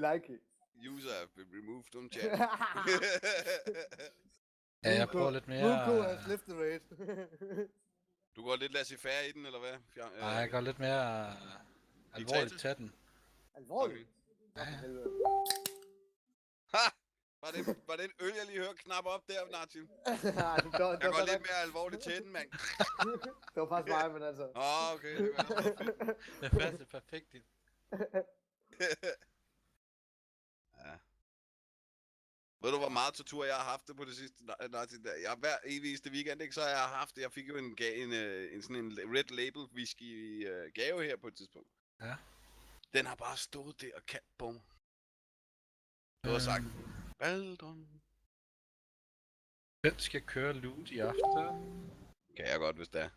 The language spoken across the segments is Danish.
Like it. User have been removed from chat. Ja, jeg prøver lidt mere... Ruko has left the raid. Du går lidt laissez-faire i den, eller hvad? Nej, jeg går lidt mere alvorligt til den. Alvorligt? Okay. Ja. Ha! Var det en øl, jeg lige hørte knap op der, Nartin? Jeg går lidt mere alvorligt til den, mand. Det var faktisk mig, men altså... Okay. Det var det er faktisk perfekt. Ja. Ved du, hvor meget tortur jeg har haft det på det sidste? Jeg hver eneste weekend, ikke, så har jeg haft det. Jeg fik jo en sådan en Red Label whisky gave her på et tidspunkt. Ja. Den har bare stået der og kaldt på mig. Du har sagt, Baldron. Hvem skal køre loot i aften? Kan jeg godt, hvis det er.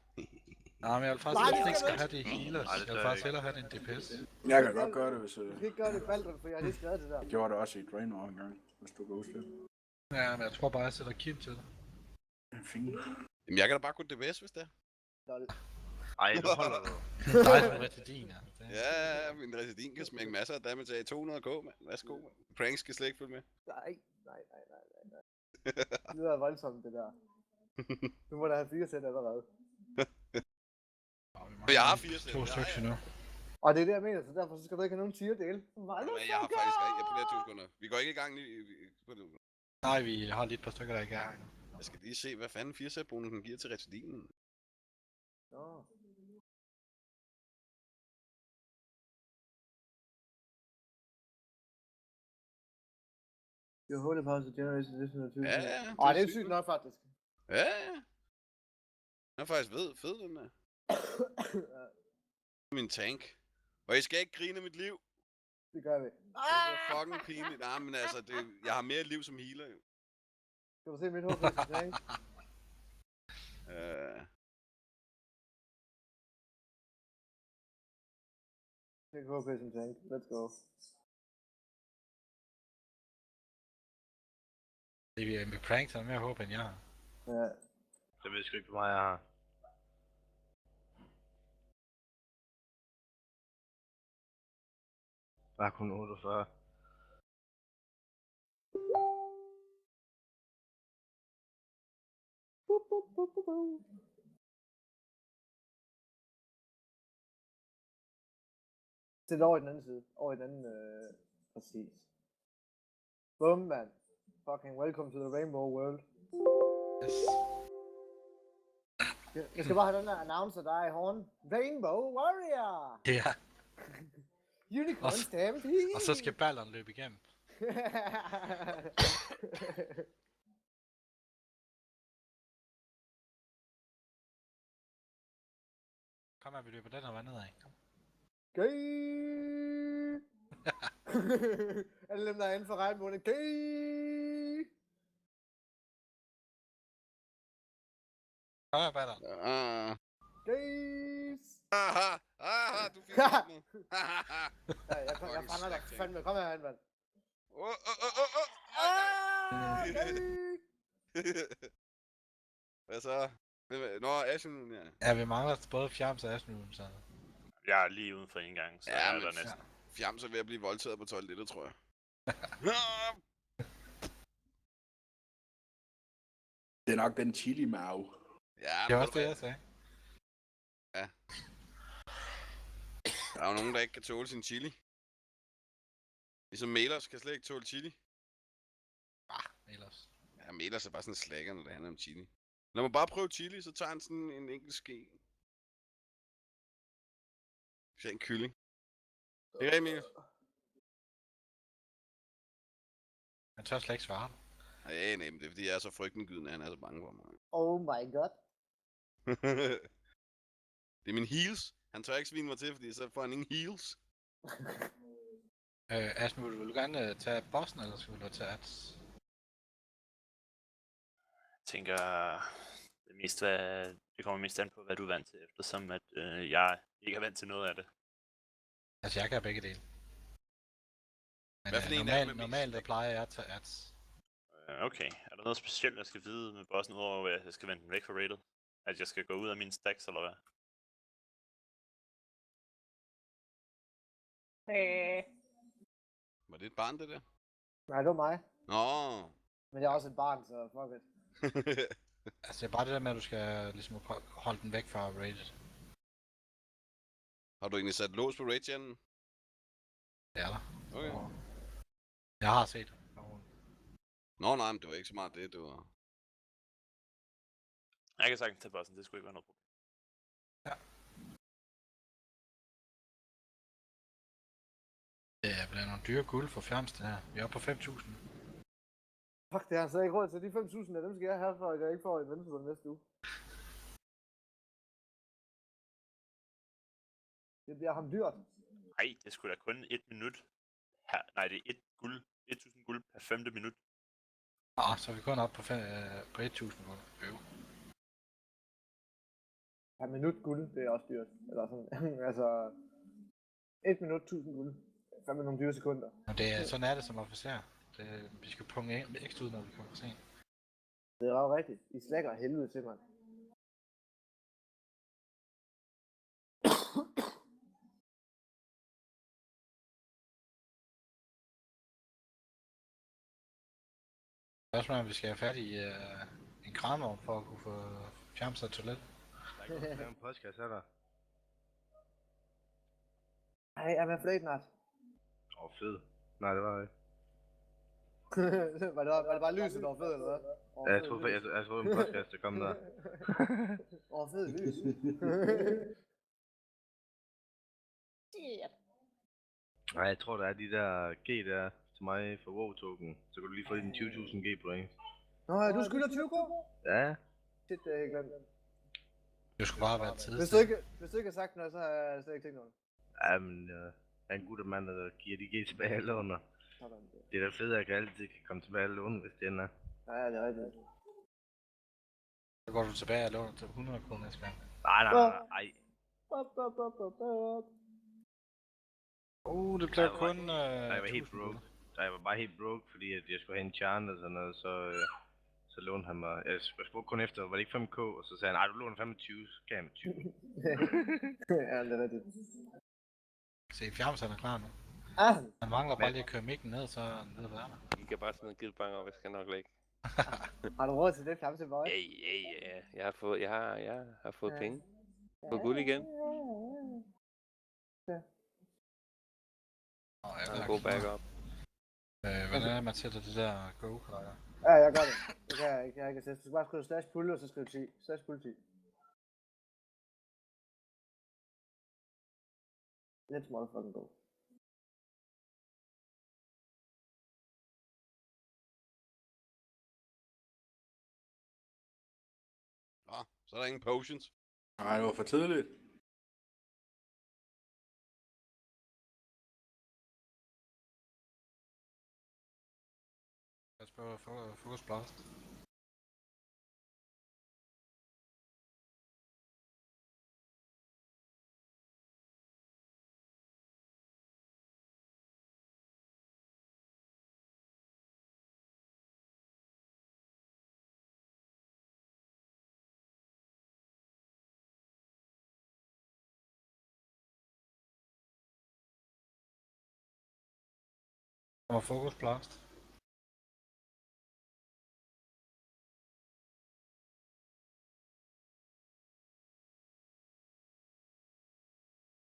Nej, men jeg vil faktisk ikke have det healers. Jeg vil faktisk hellere have det en DPS. Jeg kan godt gøre det, hvis... Du kan ikke gøre det i Baldron, for jeg har lige skrevet det der. Jeg gjorde det også i Draenor en gang, hvis du kan huske det. Ja, men jeg tror bare, jeg sætter Kim til det. Fint. Jamen, jeg kan da bare kunne DPS, hvis det er. Ej, nu holder du. Nej, det er retidin, ja. Ja, min retidin kan smække masser af damage af 200k, mand. Værsgo, mand. Pranks skal slet ikke følge med. Nej. Det lyder voldsomt, det der. Du må da have 4 sæt allerede. Jeg har 4 sæt. 2 stykker nu. Og det er det, jeg mener, så derfor så skal du ikke have nogen tierdele. Men jeg har faktisk ikke på det her 2 sekunder. Vi går ikke i gang på det. Nej, vi har lige et par stykker, der ikke er. Jeg skal lige se, hvad fanden 4 sæt bonusen giver til retidinen. Nå. You hold a pause generation additional 20. Ja. Det er sygt nok faktisk. Ja. Den er faktisk fed den der. Min tank. Og I skal ikke grine mit liv. Det gør vi. Det er fucking pinligt. Nej, men altså, jeg har mere liv som healer, jo. Skal du se mit hoved på tank? Take HP som tank. Let's go. Det er med prank, så er mere håb end jeg har. Ja. Det ved jeg sgu ikke, hvor meget jeg har. Bare kun 48. Det er over i den anden side. Over i den anden, præcis. Bum, man. Fucking welcome to the rainbow world. Yes. Jeg skal bare have den der announcer, der er i horn. Rainbow Warrior! Ja. Unicorn Stampede! Og så skal balleren løbe igennem. Kom her, vi løber den her vand nedad. Gay! Alle dem, der er inden for regnbuerne. Gay! Kom her, baller. Gays! Du fik mig. Ja, jeg fanger dig. Fandme, kom her, mand. Hvad så? Nå, Ashen, ja. Ja, vi mangler både Fjams og Ashen, så... Jeg er lige uden for en gang, så ja, jeg er der næsten. Fjams er ved at blive voldtaget på toilettet, tror jeg. Det er nok den chili mao. Ja, det var også det, jeg sagde. Ja. Der er jo nogen, der ikke kan tåle sin chili. Ligesom Melers kan slet ikke tåle chili. Melers. Ja, Melers er bare sådan en slækker, når det handler om chili. Når man bare prøver chili, så tager han sådan en enkelt ske. Det er en kylling. Det er rigtigt, Mikkel. Han tør slet ikke svare. Nej, men det er fordi, jeg er så frygtindgydende, at han er så bange for mig. Oh my god. Det er min heels. Han tør ikke svine mig til, fordi så får han ingen heels. Ashen, vil du gerne tage bossen, eller skal du tage ads? Jeg tænker, det kommer mest an på, hvad du er vant til, eftersom at jeg ikke er vant til noget af det. Altså, jeg kan have begge dele. Men hvad for en normalt der plejer jeg at tage ads. Okay, er der noget specielt, jeg skal vide med bossen, udover at jeg skal vente den væk fra rated? At jeg skal gå ud af mine stacks, eller hvad? Var det et barn, det der? Nej, det var mig. Nå. Men jeg er også et barn, så fuck it. Altså, det er bare det der med, at du skal ligesom holde den væk fra rated. Har du egentlig sat lås på raid-channen? Det er der. Okay. Og jeg har set det. Nå nej, men det var ikke så meget det var... Jeg kan sagtens tage bossen, det skulle ikke være noget problem. Ja. Det er blevet nogle dyre guld for fjernst, det her. Vi er oppe på 5.000. Fuck, det har han slet ikke råd til. De 5.000 af dem skal jeg have, for at jeg ikke får en venstre næste uge. Det bliver ham dyrt. Nej, det skulle da kun 1 minut. Her, nej, det er 1 guld. 1.000 guld per 5. minut. Så er vi kun oppe på 1.000 guld. Per minut guld, det er også dyrt. Eller sådan, altså... 1 minut, 1000 guld. Fandme nogle dyre sekunder. Og det er, sådan er det som officer. Vi skal punge ekstra ud, når vi kommer for sent. Det er jo rigtigt. I slækker helvede til mig. Spørgsmålet er, om vi skal have fat i en krammer for at kunne få fjernset toilet. Der er ikke nogen podcast, er der? Ej, er man flætnat? Fed. Nej, det var det ikke. var det bare lyset, der var fed, eller hvad? Ja, jeg troede en podcast, der kom der. Fed lys. Nej, jeg tror, der er de der G der til mig for WoW-token. Så kan du lige få din 20.000 G-point. Nå, ja, du skylder 20 kroner? Ja. Shit, det er jeg glemt. Det skulle bare være tid. Hvis du ikke har sagt noget, så har jeg slet ikke tænkt noget. Ja, men jeg er en god mand, der giver de G tilbage alle under. Det er da fedt, at jeg altid kan komme tilbage alle under, hvis det ender. Ja, det er rigtigt. Så går du tilbage og låner til 100 kroner næste gang. Nej. Det bliver kun... Jeg var helt broke. Jeg var bare helt broke, fordi at jeg skulle have en charm og sådan noget, så lånte han mig. Jeg spurgte kun efter, var det ikke 5k? Og så sagde han, du låner 25, så gav jeg mig 20. Ja, det er rigtigt. Se, fjernsen er klar nu. Man mangler bare lige at køre mikken ned, så er den nede der. I kan bare smide en gildbanger op, jeg skal nok lægge. Har du råd til det, Flamse Boy? Ja. Jeg har fået penge. På guld igen. Jeg Go back up. Hvordan er det, man sætter det der go-klar? Ja, jeg gør det. Det kan jeg ikke. Jeg kan sætte. Du skal bare skrive slash pulle, og så skrive 10. Slash pulle 10. Let's motherfucking go. Nå, så er der ingen potions. Nej, det var for tidligt. Jeg spørger Focus Blast. Kommer Focus Blast.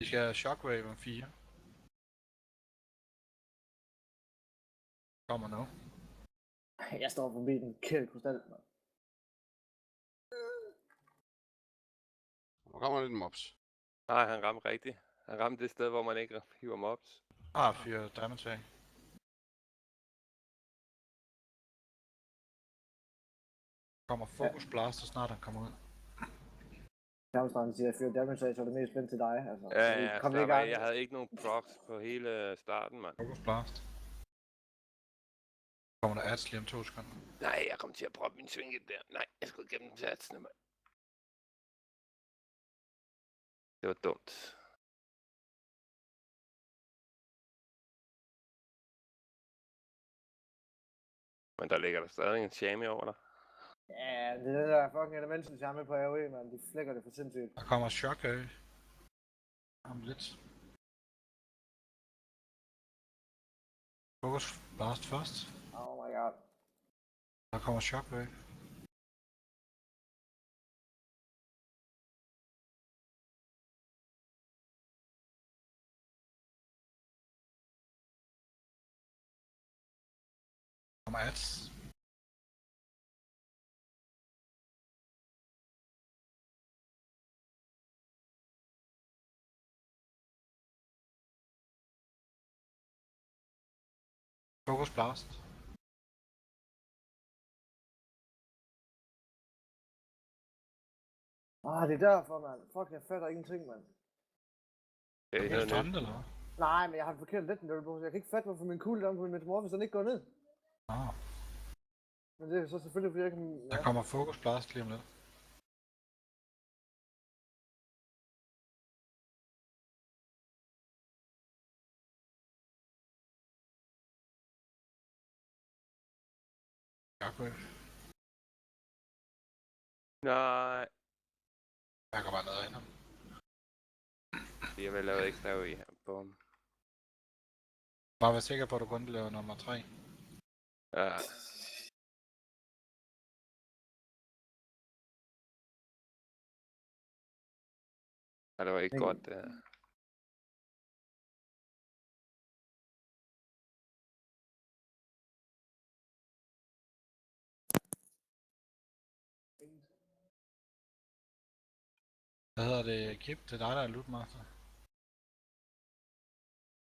Vi skal have Shockwave om 4. Kommer nu. Jeg står forbi den kæde krystal, mand. Hvor kommer lidt mobs? Nej, han ramte rigtigt. Han ramte det sted, hvor man ikke hiver mobs. 4 damage af. Kommer Focus Blast, så snart han kommer ud. Kamstrand siger, at fyre damage af, så er det mest spændt til dig. Altså, Ja, kom lige i gang. jeg havde ikke nogen procs på hele starten, mand. Focus Blast. Kommer der ads lige om 2 sekunder. Nej, jeg kom til at proppe min svinge der. Nej, jeg skulle igennem satsene, mand. Det var dumt. Men der ligger der stadig en shame over dig. Ja, det er det der fucking elementen, jeg har med på AOE, man. De flækker det for sindssygt. Der kommer Shockwave. Om lidt. Fokus blast først. Oh my god. Der kommer shockwave. Kommer ads. Fokus blast. Det er derfor, mand. Fuck, jeg fatter ingenting, mand. Okay, Er noget det nyt. strandet, eller hvad? Nej, men jeg har en forkert legendary på, så jeg kan ikke fatte, hvorfor min cooldown på min Metamorphosis den ikke går ned. Ah, Men det er så selvfølgelig, fordi jeg kan... der kommer fokus blast lige om lidt. Shockwave. Nej, Der går bare noget ind. jeg vil lave ekstra i her på ham. Bare vær sikker på, at du kun laver nummer 3. Ja. Ja, det var ikke godt, det her. Hvad hedder det? Kip, det er dig, der er lootmaster.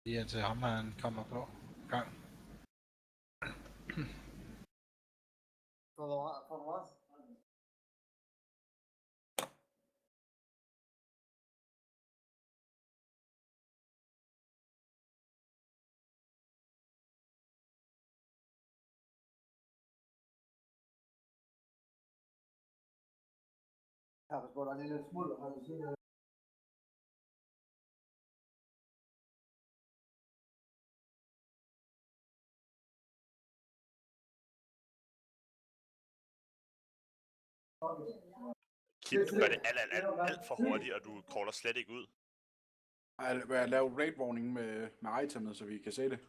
Lige indtil ham her, han kommer på gang. For hvor meget? Jeg har spurgt, der er lidt smuld her ved siden af. Kip, du gør det alt for hurtigt, og du crawler slet ikke ud. Jeg laver raid warning med itemet, så vi kan se det.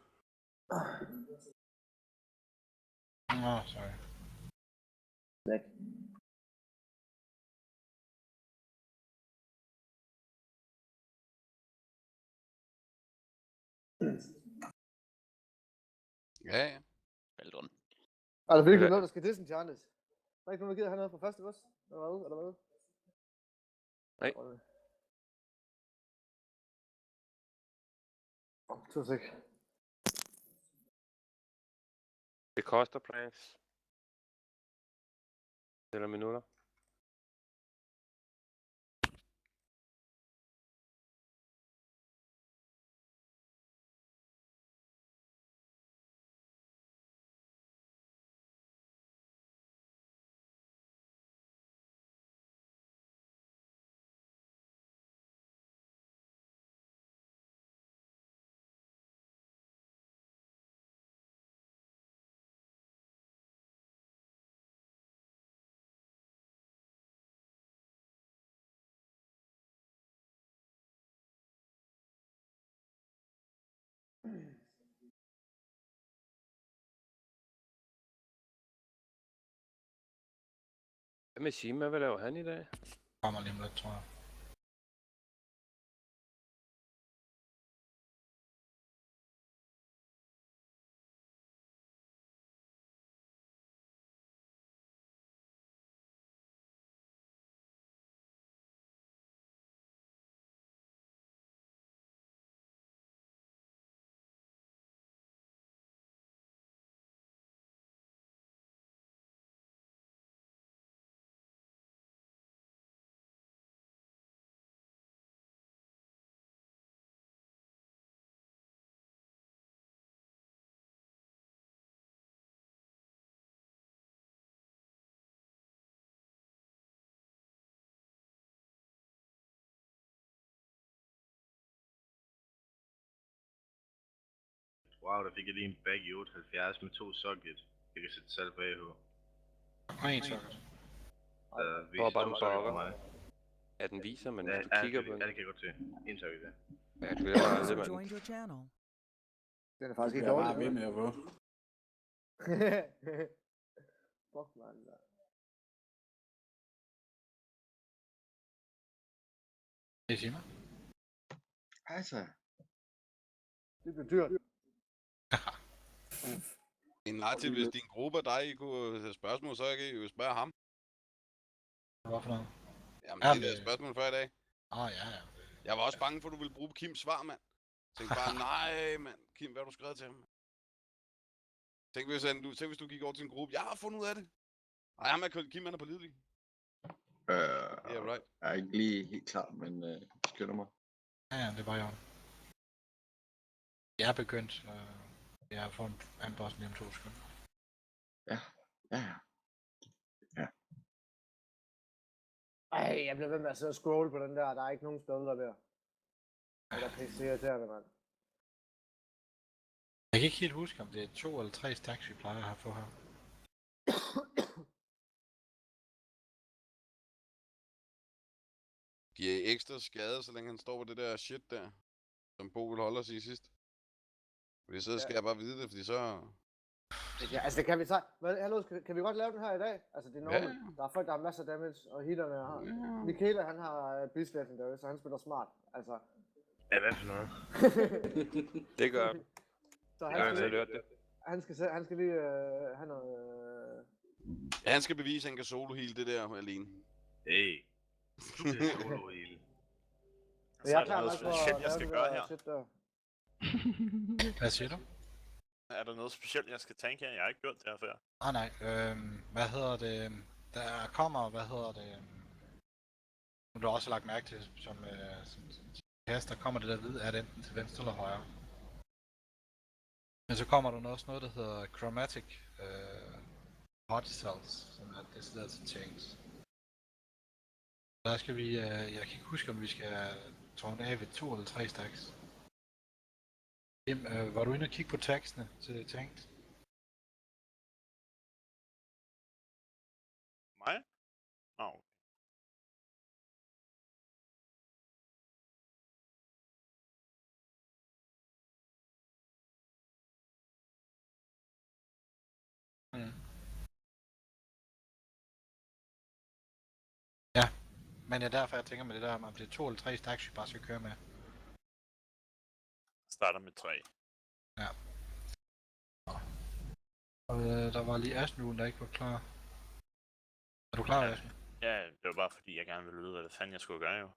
Sorry. Ja, ja. Vel done. Er der virkelig noget, der skal disenchantes? Der er ikke nogen, der gider have noget på første boss? Eller hvad? Nej. To sek. Det koster plads. Eller minutter. Hvad med Shima? Hvad laver han i dag? Kommer lige om lidt, tror jeg. Wow, der fik jeg lige en bag i 78 med 2 socket. Jeg kan sætte salg på AH. Og en socket. Der Hvor viser bare 2 den socket på bakker? mig. Ja, den viser, men Ja, hvis du kigger på den... ja, det kan jeg godt se. En socket, ja. Ja, det er User meget joined your channel. Den er faktisk Det ikke bliver dårlig. bare ved med at få. Fuck, man. Det siger mig. Altså, Det bliver dyrt. En Martin, hvis din gruppe og dig I kunne have spørgsmål, så kan I jo spørge ham. Hvad for noget? Jamen, Jamen, det der spørgsmål før i dag. Ja. Jeg var også bange for, at du ville bruge Kims svar, mand. Tænk bare, nej, mand. Kim, hvad har du skrevet til ham? Tænk, hvis du gik over til en gruppe. Jeg har fundet ud af det. Nej, Kim, han er pålidelig. Yeah, right. jeg er ikke lige helt klar, men skynder mig. Ja, det var jo. Jeg er begyndt. Jeg har fået en boss lige om 2 sekunder. Ja. Ej, jeg bliver ved med at sidde og scrolle på den der. Der er ikke nogen spillere der. Det er pisse irriterende, mand. Jeg kan ikke helt huske, om det er 2 eller 3 stacks, vi plejer at have for her. Giver I ekstra skade, så længe han står på det der shit der, som Bo vil holde os i sidst? Fordi så skal jeg bare vide det, fordi så... Ja, altså kan vi så... Hallo, kan vi godt lave den her i dag? Altså det er normal. Der er folk, der har masser af damage, og healerne har... Michaela, han har Beast Legendary, så han spiller smart. Altså... Ja, hvad for noget? Det gør han. Så Jeg har hørt det. han skal lige have noget... Han skal bevise, at han kan solo heal det der alene. Hey. Det er solo hele. Så Jeg er er der klar noget nok for specielt, at jeg lave skal det gøre der her. shit der. Hvad siger du? Er der noget specielt, jeg skal tænke her? Jeg har ikke gjort det her før. Nej. Hvad hedder det? Der kommer, nu har du også lagt mærke til, som kast, der kommer det der hvid, er det enten til venstre eller højre. Men så kommer der også noget, der hedder Chromatic Hot Cells, som er decideret til chains. Der skal vi, jeg kan ikke huske, om vi skal tårne af ved 2 eller 3 stacks. Jim, var du inde og kigge på tekstene til tanks? Mig? Nå. Ja, men det er derfor, jeg tænker med det der, om det er 2 eller 3 stacks, vi bare skal køre med. Starter med 3. Ja. Og der var lige Asnuen, der ikke var klar. Er du klar, Asnuen? Ja, det var bare fordi, jeg gerne ville vide, hvad fanden jeg skulle gøre jo.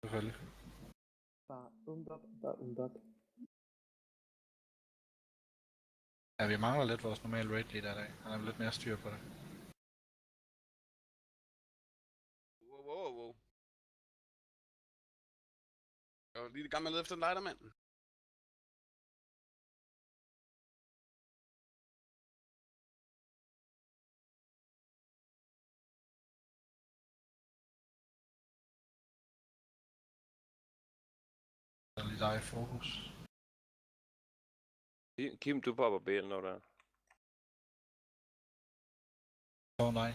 Selvfølgelig. Ja, vi mangler lidt vores normale raid leader i dag. Han har lidt mere styr på det. Wow. Jeg var lige i gang med at lede efter en lightermand. Der er lige dig i fokus. Kim, du popper BL, når der er. Nej.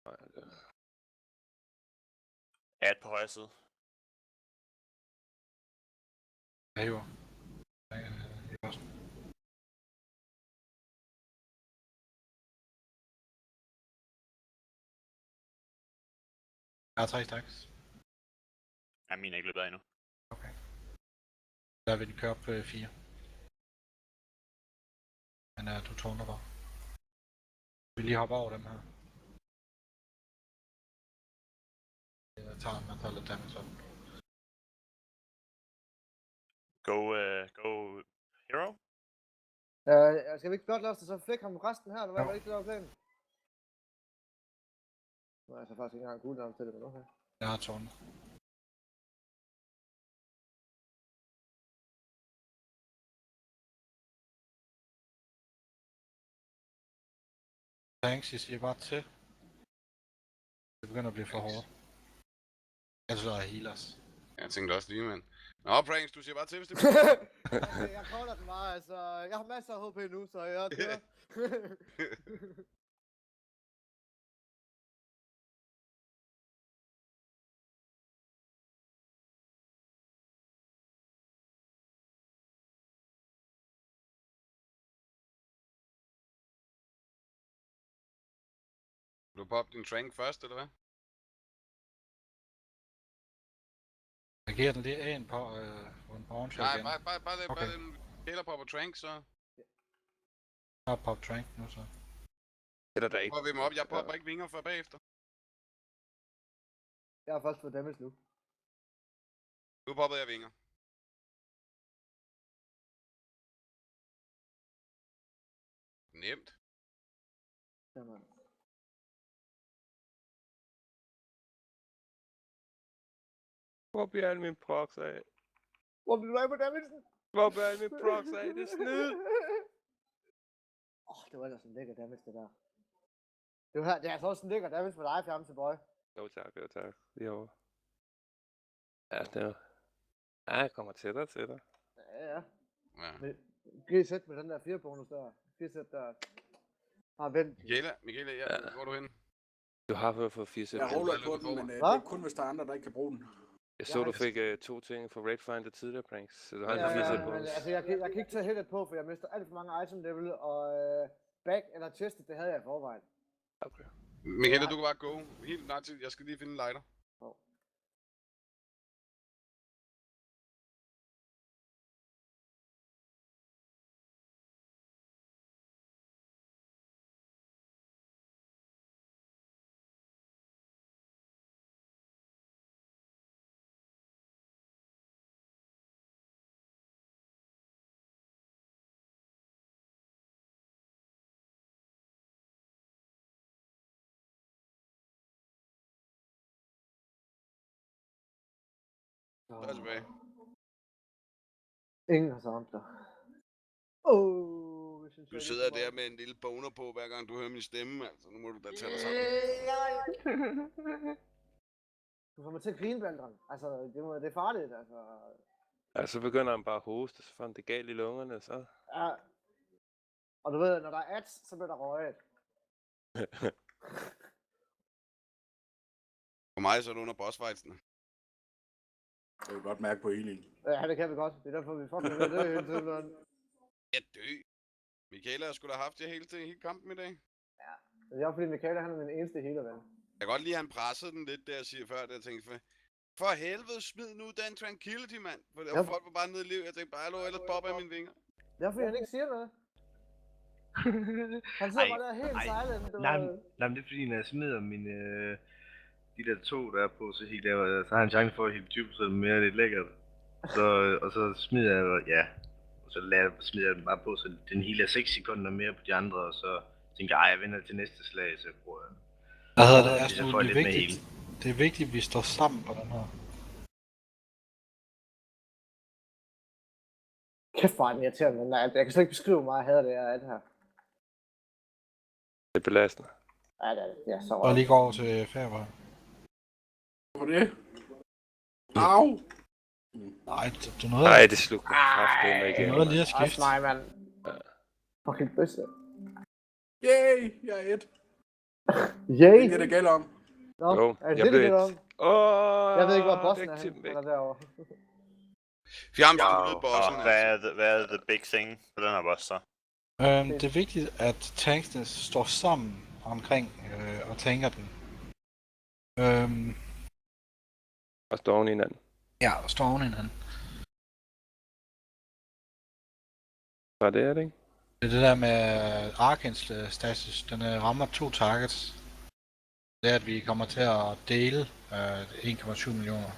Nej, det er... Ad på højre side. Jeg hiver. Jeg har 3 stacks. Ja, min er ikke løbet af endnu. Okay. Der vil de køre op på 4. Men du tårner bare. Vi lige hoppe over dem her. Jeg tager en antal af damage op. Go hero? Skal vi ikke blot lade os det, så flække ham resten her, eller hvad var det ikke, det der var planen? Nu er jeg så faktisk ikke engang cooldown til det, men okay. Jeg har tårnet. Thanks, jeg siger bare til. Det begynder at blive for hårdt. Jeg tror, jeg healers. Jeg tænkte også lige, mand. Nå, Pranks, du siger bare til, hvis det Okay, jeg caller den bare, altså. Jeg har masser af HP nu, så jeg kører. du poppe din trank først, eller hvad? Jeg giver den lige en på en bounce Nej, igen. bare Okay. den Michaela popper trank, så Jeg har pop trank nu så. Eller der ikke. popper vi dem op. Jeg popper ikke vinger før bagefter. Jeg har først fået damage nu. Nu poppede jeg vinger. Nemt. Jamen. Hvor bliver alle mine procs af? Hvor blev du af på damagen? Hvor bliver alle mine procs af? Det er snyd! Det var ellers en lækker damage, det der. Det er altså også en lækker damage for dig, Fjamse Boy. Jo tak. Lige over. Ja, det er... Ja, jeg kommer tættere til dig. Ja. Ja. GZ med den der 4 bonus der. GZ der har vendt. Michaela, hvor går du hen? Du har fået 4 sæt. Jeg holder på den, men det er kun, hvis der er andre, der ikke kan bruge den. Jeg så, du fik 2 ting fra Raidfinder tidligere, Pranks. Så du har Ja, 4 sæt men bonus. altså, jeg kan ikke tage helt på, for jeg mister alt for mange item level, og back eller chest, det havde jeg i forvejen. Okay. Michaela, du kan bare gå. Helt nej til. Jeg skal lige finde en lighter. Så er jeg tilbage. Ingen har samt dig. Du sidder der med en lille boner på, hver gang du hører min stemme, altså. Nu må du da tage dig sammen. Du får mig til at grine, Baldron. Altså, det er farligt, altså. Ja, så begynder han bare at hoste, så får han det galt i lungerne, så... Ja. Og du ved, når der er ads, så bliver der røget. For mig så er det under bossfightsene. Det kan vi godt mærke på healing. Ja, det kan vi godt. Det er derfor, vi fucking ved det hele tiden. Jeg dø. Michaela, jeg skulle da have haft jer hele kampen i dag. Det er også fordi Michaela, han er min eneste healer-ven. Jeg kan godt lide, at han pressede den lidt, der siger før, jeg tænkte, for helvede, smid nu den tranquility, mand. For Ja. folk var bare nede i liv. Jeg tænkte bare, hallo, ellers popper jeg mine vinger. Det er fordi, han ikke siger noget. Han sidder bare der helt silent. Nej, men det er fordi, når jeg smider mine... de der 2, der er på, så helt lavere, så har jeg en chance for at hælde 20% mere lidt lækkert. Og så smider jeg, og så smider jeg den bare på, så den healer 6 sekunder mere på de andre, og så tænker jeg, jeg venter til næste slag, så bruger jeg den. Hvad hedder det? Hvis jeg får lidt mere heal. Det er vigtigt, at vi står sammen på den her. Kæft, hvor er den irriterende, den der. Jeg kan slet ikke beskrive, hvor meget jeg hader det her. Det er belastende. Ja, det er det. Ja, så Og lige gå over til Færøer. Hvorfor det? Au! Nej, du nåede... Nej, det slukker kraftigt med Du igen. nåede lige at Også skifte. mig, mand. Fucking bedste. Yay! Jeg er et. Yay! Det er det gælder om. Nå, Jo, er det jeg det, blev det gælder et. om? Jeg ved ikke, hvor bossen er Tim henne. væk. Eller derovre. Fjern Ja, fuldet bossen, og altså. hvad er the big thing på den her boss så? Det er vigtigt, at tanksene står sammen omkring og tænker den. Og står oven i hinanden. Ja, og står oven i hinanden. Var det det, ikke? Det er det der med Arkens status, den rammer 2 targets. Det er, at vi kommer til at dele 1,7 millioner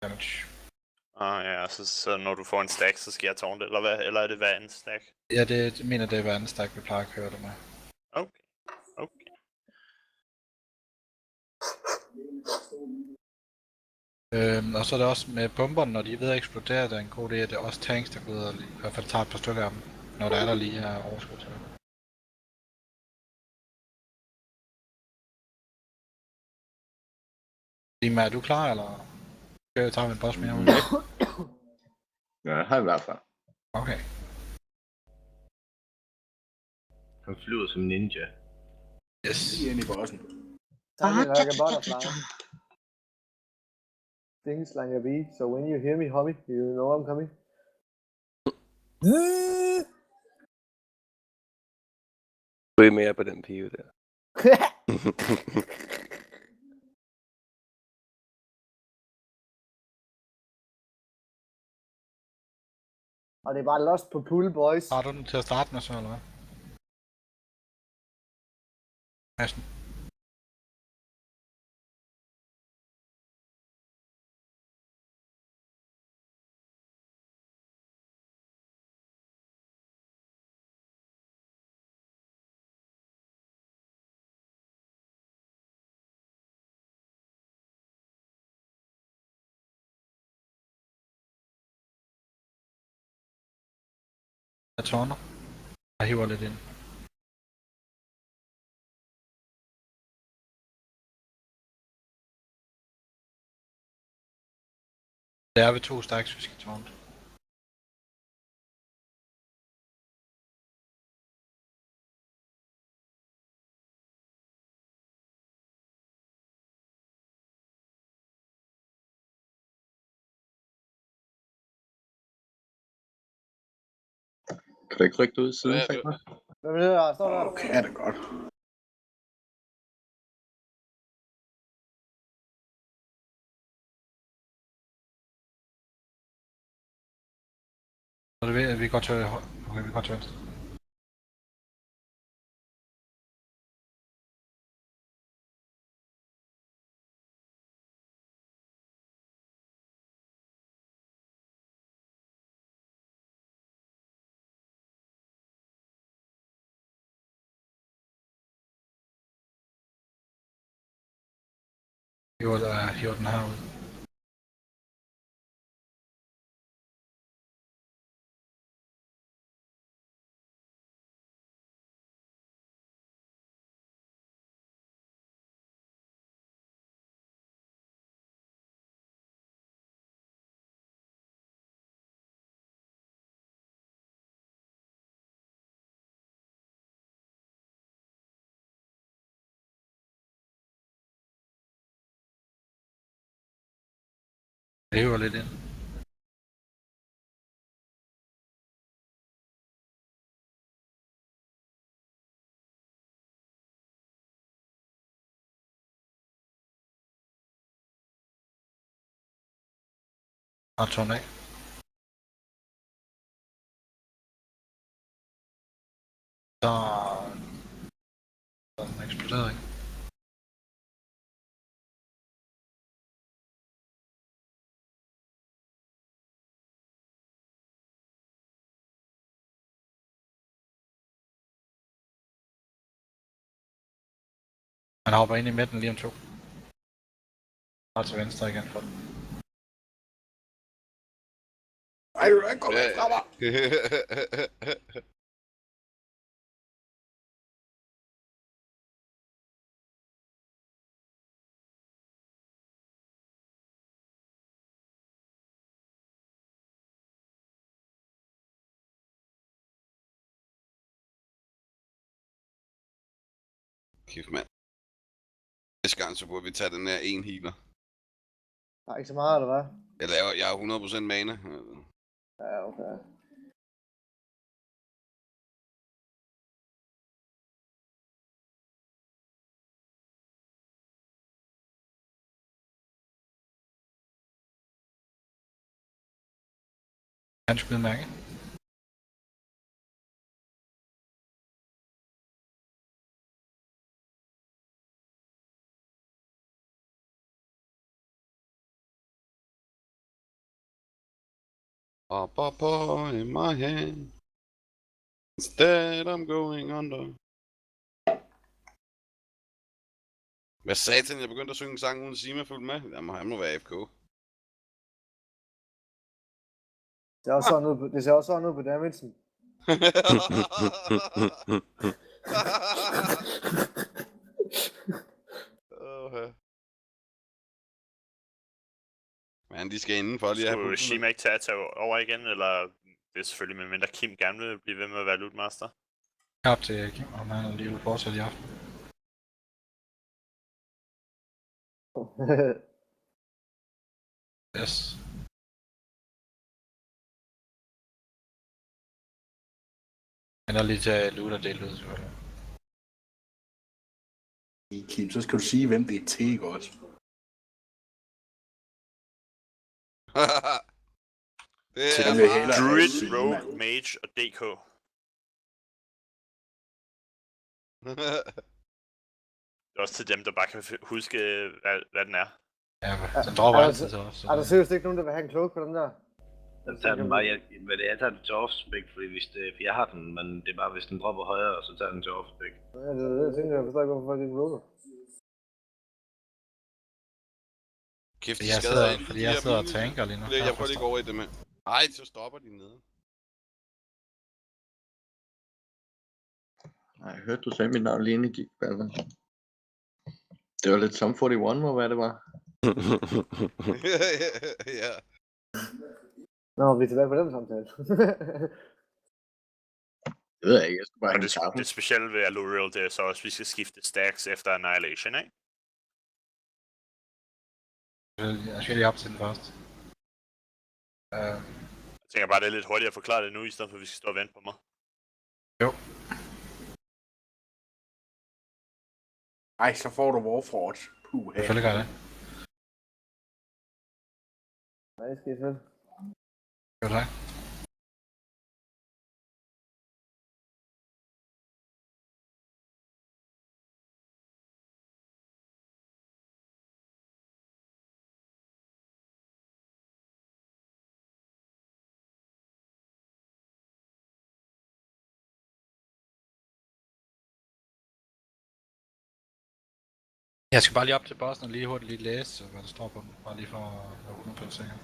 damage. Ja, så når du får en stack, så skal jeg tårne det, eller hvad? Eller er det hver anden stack? Ja, det jeg mener det er hver anden stack, vi plejer at køre det med. Okay. Og så er det også med bomberne, når de er ved at eksplodere, der er en god idé, at det er også tanks, der går ud og i hvert fald tager et par stykker af dem, når der lige er overskud til det. Lima, er du klar, eller skal jeg tage en boss mere? Ja, jeg har i hvert fald. Okay. Han flyver som ninja. Yes. Lige ind i bossen. Something like a butterfly. Things like a bee, so when you hear me humming, you know I'm coming. Du er mere på den pive der. Og det er bare lost på pool, boys. Har du den til at starte med så, eller hvad? Næsten. Jeg tårner. Jeg hiver lidt ind. Det er ved 2 stacks, vi skal tårne. Kan du ikke rykke det ud i siden, Sigmar? Hvem er det, der står der? Okay, er det godt. Så det ved, at vi går til højre. Okay, vi går til venstre. Hiver den her ud. Jeg hiver lidt ind. Og tårn af. Så den eksploderede ikke. Han hopper ind i midten lige om 2. Og til venstre igen for den. Ej, du er ikke kommet fra mig. Kæft, mand. Næste gang, så burde vi tage den her en healer. Der er ikke så meget, eller hvad? Jeg har 100% mana. Ja, okay. Han skyder mærke. Up in my hand. Instead I'm going under. Hvad satan, jeg begyndte at synge en sang uden Sima fuldt med? Han må være AFK. Det ser også sådan ud på, det ser også sådan ud på damagen. Men de skal indenfor lige at have Skulle pulsen. Shima ikke tage over igen, eller det er selvfølgelig med mindre Kim gerne vil blive ved med at være lootmaster? Kap til Kim, om han lige vil fortsætte i aften. Yes. Men der lige til loot og dele ud, selvfølgelig. Kim, så skal du sige, hvem det er til, ikke også? Det Til er vil jeg bare... hellere Druid, sige, Rogue, mand. Mage og DK. Det er også til dem, der bare kan huske, hvad den er. Ja, den dropper Er der altid til os. Er der seriøst ikke nogen, der vil have en klog på den der? Så tager den bare, jeg tager den til off-spec, fordi for jeg har den, men det er bare, hvis den dropper højere, så tager den til off-spec. Ja, det er det, jeg tænker, jeg forstår ikke, hvorfor det er en klog. Kæft, de Jeg skader sidder, ind. fordi jeg sidder og tanker lige nu. Jeg prøver lige at gå over i det med. Ej, så stopper de nede. Nej, jeg hørte du sagde mit navn lige inden I gik, altså. Det var lidt som 41, hvor hvad det var. Ja. Nå, vi er tilbage på den samtale. Det ved jeg ikke, jeg skal bare Og have en kaffe. det specielle ved Aluriel, det er så også, at vi skal skifte stacks efter Annihilation, ikke? Jeg skal lige op til den først. Jeg tænker bare, det er lidt hurtigt at forklare det nu, i stedet for at vi skal stå og vente på mig. Jo. Ej, så får du Warforged. Puha. Selvfølgelig gør jeg det. Nej, det skal I selv. Jo, tak. Jeg skal bare lige op til bossen og lige hurtigt lige læse, hvad der står på den. Bare lige for at være 100% sikker.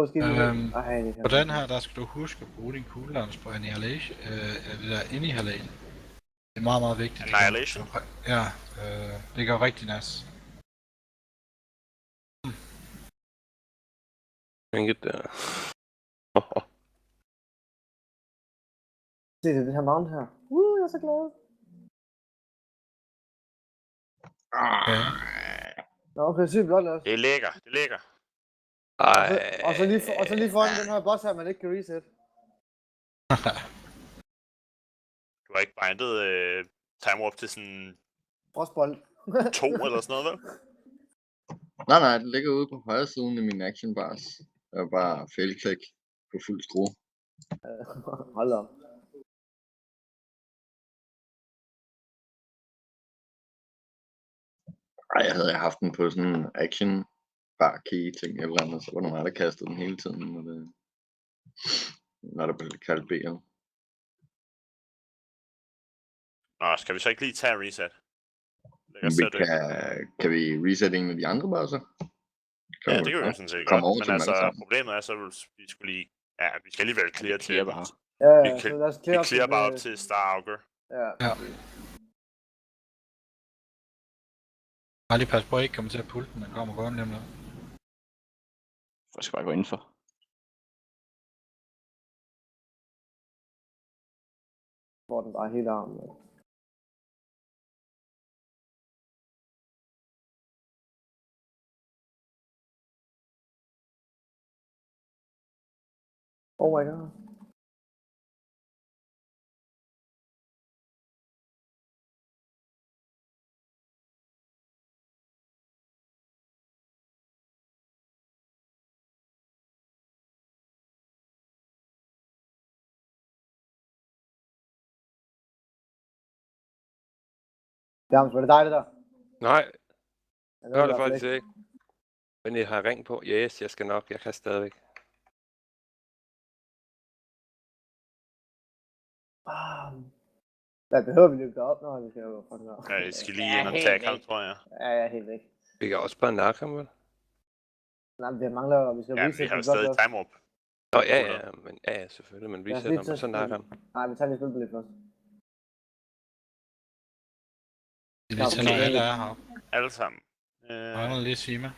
Skal vi... Ej, det kan På den her, der skal du huske at bruge din cooldowns på Annihilation. Det der Annihilation. Det er meget, meget vigtigt. Annihilation? Ja, det gør rigtig nice. Ikke der. Se det her mount her. Jeg er så glad. Okay. Nå, okay, sygt blot også. Det er lækker, det er lækker. Ej. Og så lige foran den her boss her, man ikke kan reset. Du har ikke bindet timer op til sådan Frostbold. 2 eller sådan noget, vel? Nej, det ligger ude på højre siden af min action bars. Det er bare fail-click på fuld skrue. Hold op. Ej, jeg havde haft den på sådan en action bar key ting, jeg brændte, så var der mig, der kastede den hele tiden, når der blev kaldt BL. Nå, skal vi så ikke lige tage en reset? Kan vi reset en af de andre bare så? Ja, det kan vi jo sådan set Kom godt. over Men til dem altså, alle sammen. problemet er så, at vi skulle lige... Ja, vi skal alligevel clear til... bare. Ja, Vi så lad os Vi clear op clear til bare det. op til Star Augur. Ja. Ja. Bare lige pas på, at I ikke kommer til at pulte den, den kommer godt nemlig. Jeg skal bare gå indenfor. Får den bare hele armen. Oh my god. Jamen, var det dig, det der? Nej, Ja, det var det i hvert fald faktisk ikke. Men jeg har ring på. Yes, jeg skal nok. Jeg kan stadigvæk. Hvad behøver vi løbe derop? Nå, vi skal jo fucking op. Ja, I skal lige ind og tage ham, tror jeg. Ja, jeg er helt væk. Vi kan også bare nakke ham, vel? Nej, men vi mangler, vi skal Ja, vi reset har jo den blot stadig først. time warp. Nå, ja, men ja, selvfølgelig, men Lad os resetter lige mig, tage- sådan der ham. Nej, vi tager lige spilbilledet først. Det er lige til, når Okay. alle er her. Alle sammen. Mangler lige Sima.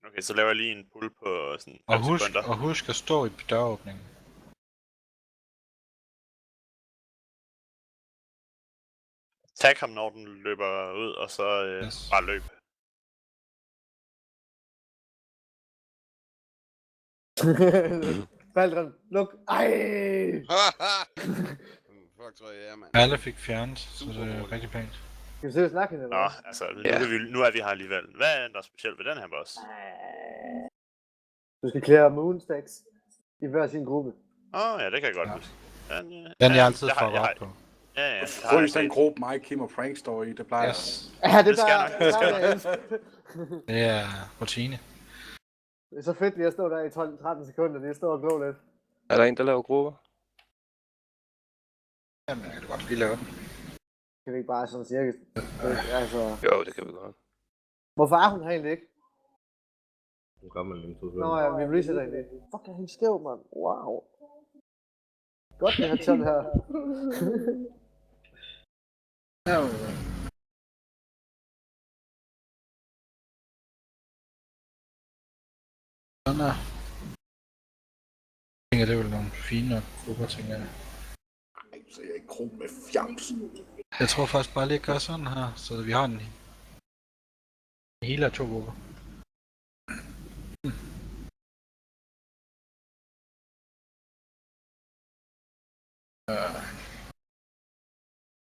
Okay, så laver jeg lige en pull på sådan 5 sekunder. Og husk at stå i døråbningen. Tag ham, når den løber ud, og så Yes. bare løb. Baldren, luk. Ej! Fuck, tror jeg, mand. Alle fik fjernet, så Super det er hurtigt. rigtig pænt. Skal vi se at snakke hende, eller Nå, hvad? altså, Ja. nu er vi her alligevel. Hvad er der specielt ved den her boss? Du skal klæde Moonstacks i hver sin gruppe. Ja, det kan jeg godt Ja. huske. Den jeg altid det har- får jeg har- op på. Ja, det har Prøv jeg lige den set. gruppe, mig, Kim og Frank står i. Det plejer jeg. Yes. Ja, det Det skal der, nok, det skal jeg elsker. Det er rutine. Det er så fedt lige at stå der i 12-13 sekunder, det står og glå lidt. Er der en, der laver grupper? Jamen, jeg kan godt lige lave den. Kan vi ikke bare sådan cirka? Altså, Jo, det kan vi godt. hvorfor er hun her egentlig ikke? Nu kommer den to Nå ja, vi resetter hende. Fuck, er helt skæv, mand. Wow. Godt, det her sådan her. Sådan der. Jeg tænker, det er vel nogle fine grupper, tænker jeg. Ej, så jeg ikke gruppe med fjams. Jeg tror faktisk bare lige at gøre sådan her, så vi har en hele af 2 grupper.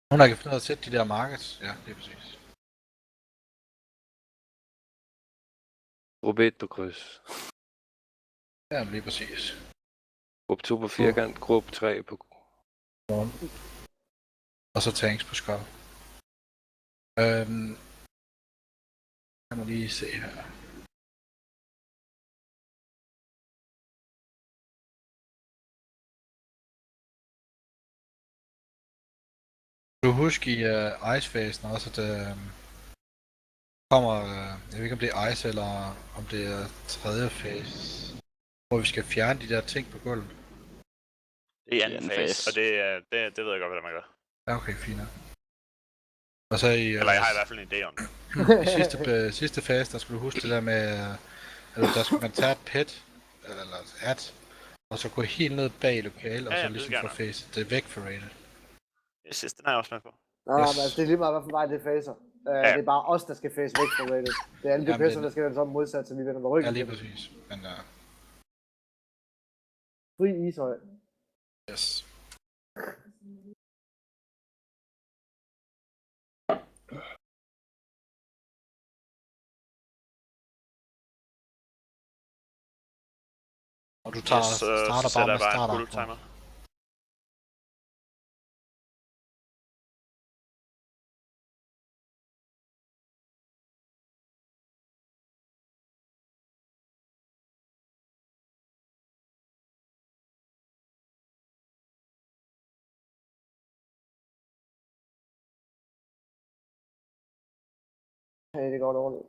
Nogen der kan finde ud af at sætte de der markeds? Ja, det er præcis. Gruppe 1 på kryds. Ja, lige præcis. Gruppe 2 på firkant. Gruppe 3 på... Og så tanks på skov. Jeg må lige se her. Du husker i Ice-fasen også, at kommer, jeg ved ikke om det er Ice eller om det er 3. fase, hvor vi skal fjerne de der ting på gulvet. Det er anden fase, og det ved jeg godt, hvordan man gør. Ja, okay, fint. Og så i, Eller jeg har i hvert fald en idé om det. i sidste fase, der skulle du huske det der med, eller der skulle man tage et pet, eller et hat, og så gå helt ned bag lokalet, og Ja, så ja, ligesom det få vil jeg facet det væk fra rated. Jeg synes, den er jeg også med på. Nå, men altså, det er lige meget, hvilken vej det facer. Det er bare os, der skal face væk fra rated. Det er alle de Jamen, PS'er, der skal være sådan modsat, så vi vender med ryggen. Ja, lige præcis. Men Fri ishøj. yes. Og du tager, Så starter sætter bare jeg med bare en starter. pull timer. Hey, det går dårligt.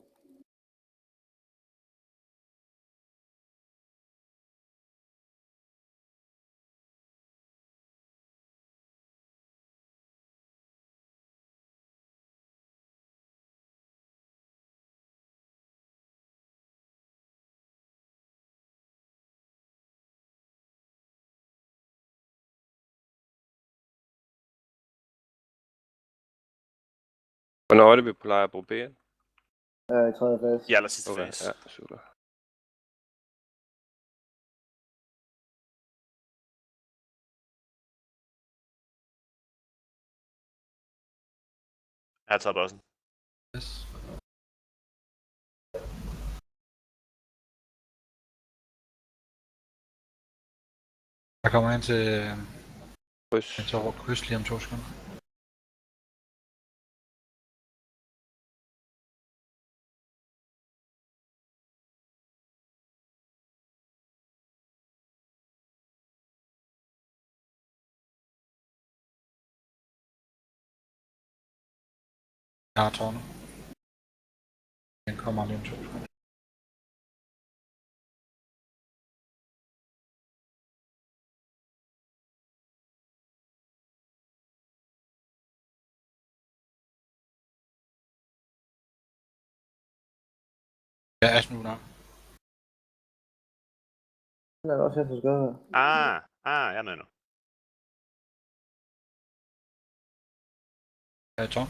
Hvornår er det, vi på lejr på B? I 3. fase. I aller sidste Okay, fase. ja, super. Jeg har taget bossen. Yes. Jeg kommer ind til Kryds. kryds lige om 2 sekunder. Jeg har tårnet. Den kommer lige om 2 sekunder. Ja, Ash nu nok. Den er også her, der skal her. Jeg er med nu. Tom.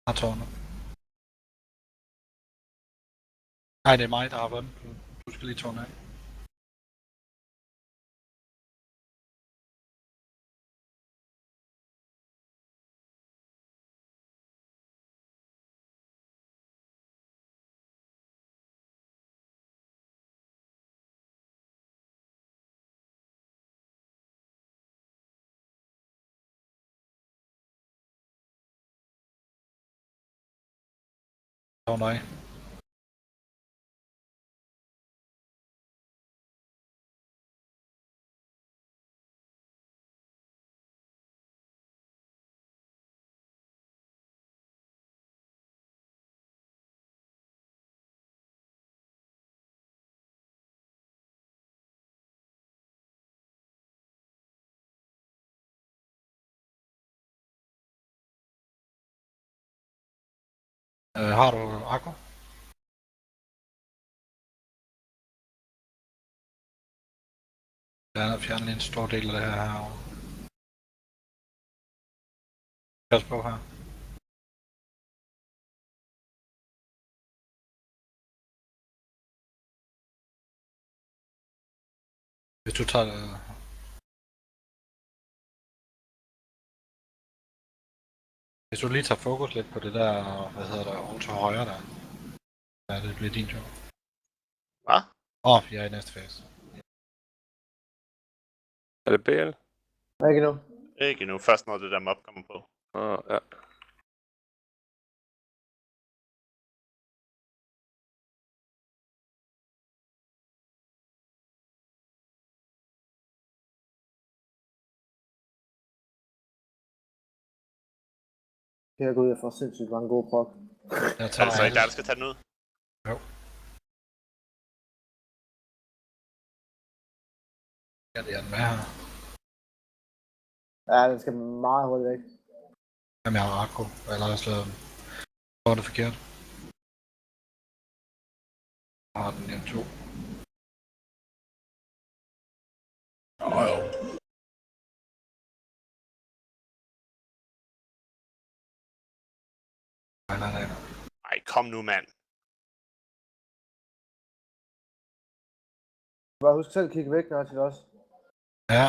Har tårnet. Nej, det er mig, der har vundet. Du skal lige tårne af. Tårne af. Har du akku? Jeg har fjernet en stor del af det her herovre. Pas på her. Hvis du tager Hvis du lige tager fokus lidt på det der, hvad hedder det, over til højre der. Ja, det bliver din tur. Hvad? Jeg er i næste fase. Er det BL? Ikke nu. Ikke endnu. Først når det der mob kommer på. Ja. Kan jeg gå ud og få sindssygt mange gode prok. Jeg Er tager det så ikke der skal tage den ud? Jo. Ja, det er den med her. Ja, den skal meget hurtigt væk. Jamen, jeg har akku. Eller jeg har slået den. Hvor er det forkert? Jeg har den M2. Nej. Ej, kom nu, mand. Bare husk selv at kigge væk, når til os. Ja.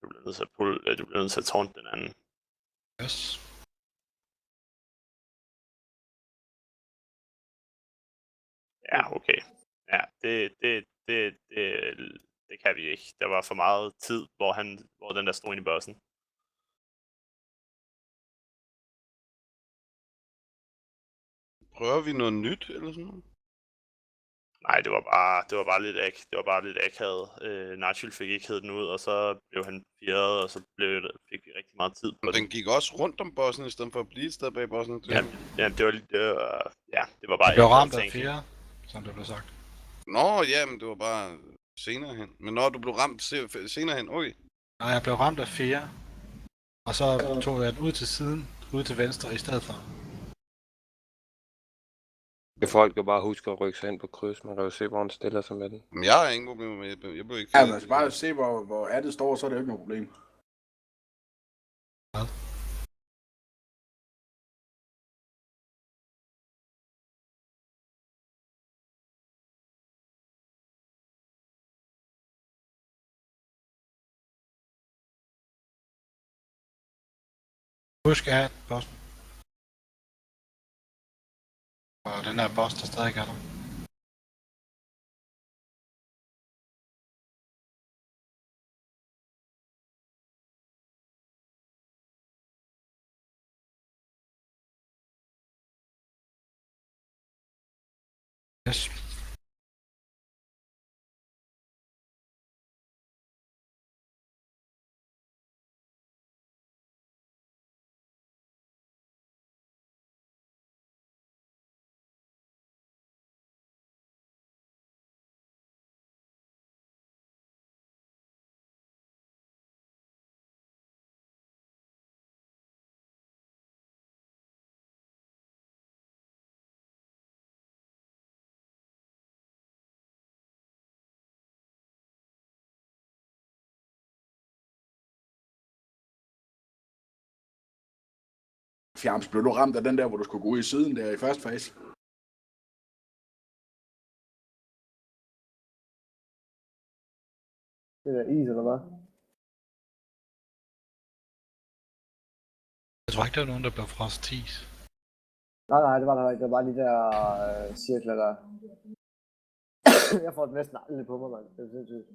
Du bliver nødt til at pulle, du bliver nødt til at tårne den anden. Yes. Ja, okay. Ja, det kan vi ikke. Der var for meget tid, hvor den der stod inde i bossen. Prøver vi noget nyt, eller sådan noget? Nej, det var bare lidt akavet. Nigel fik ikke hævet den ud, og så blev han firet, og så fik vi rigtig meget tid på Men den gik også rundt om bossen, i stedet for at blive et sted bag bossen. Ja, det var bare Jeg blev akavet ramt af tænking. 4, som det blev sagt. Nå, ja, men det var bare senere hen. Men når du blev ramt senere hen, okay. Nej, jeg blev ramt af 4. Og så tog jeg den ud til siden, ud til venstre i stedet for. Kan folk jo bare huske at rykke sig ind på kryds, man kan jo se, hvor han stiller sig med den. Men jeg har ingen problemer med det. Jeg blev ikke Ja, men altså bare se, hvor det står, så er det jo ikke noget problem. Husk at bossen. Og den her boss, der stadig er der. Yes. Fjams, blev du ramt af den der, hvor du skulle gå ud i siden der i første fase? Det der is, eller hvad? Jeg tror ikke, der var nogen, der blev frosset is. Nej, det var der ikke. Det var bare de der cirkler der. Jeg får det næsten aldrig på mig, mand. Det er sindssygt.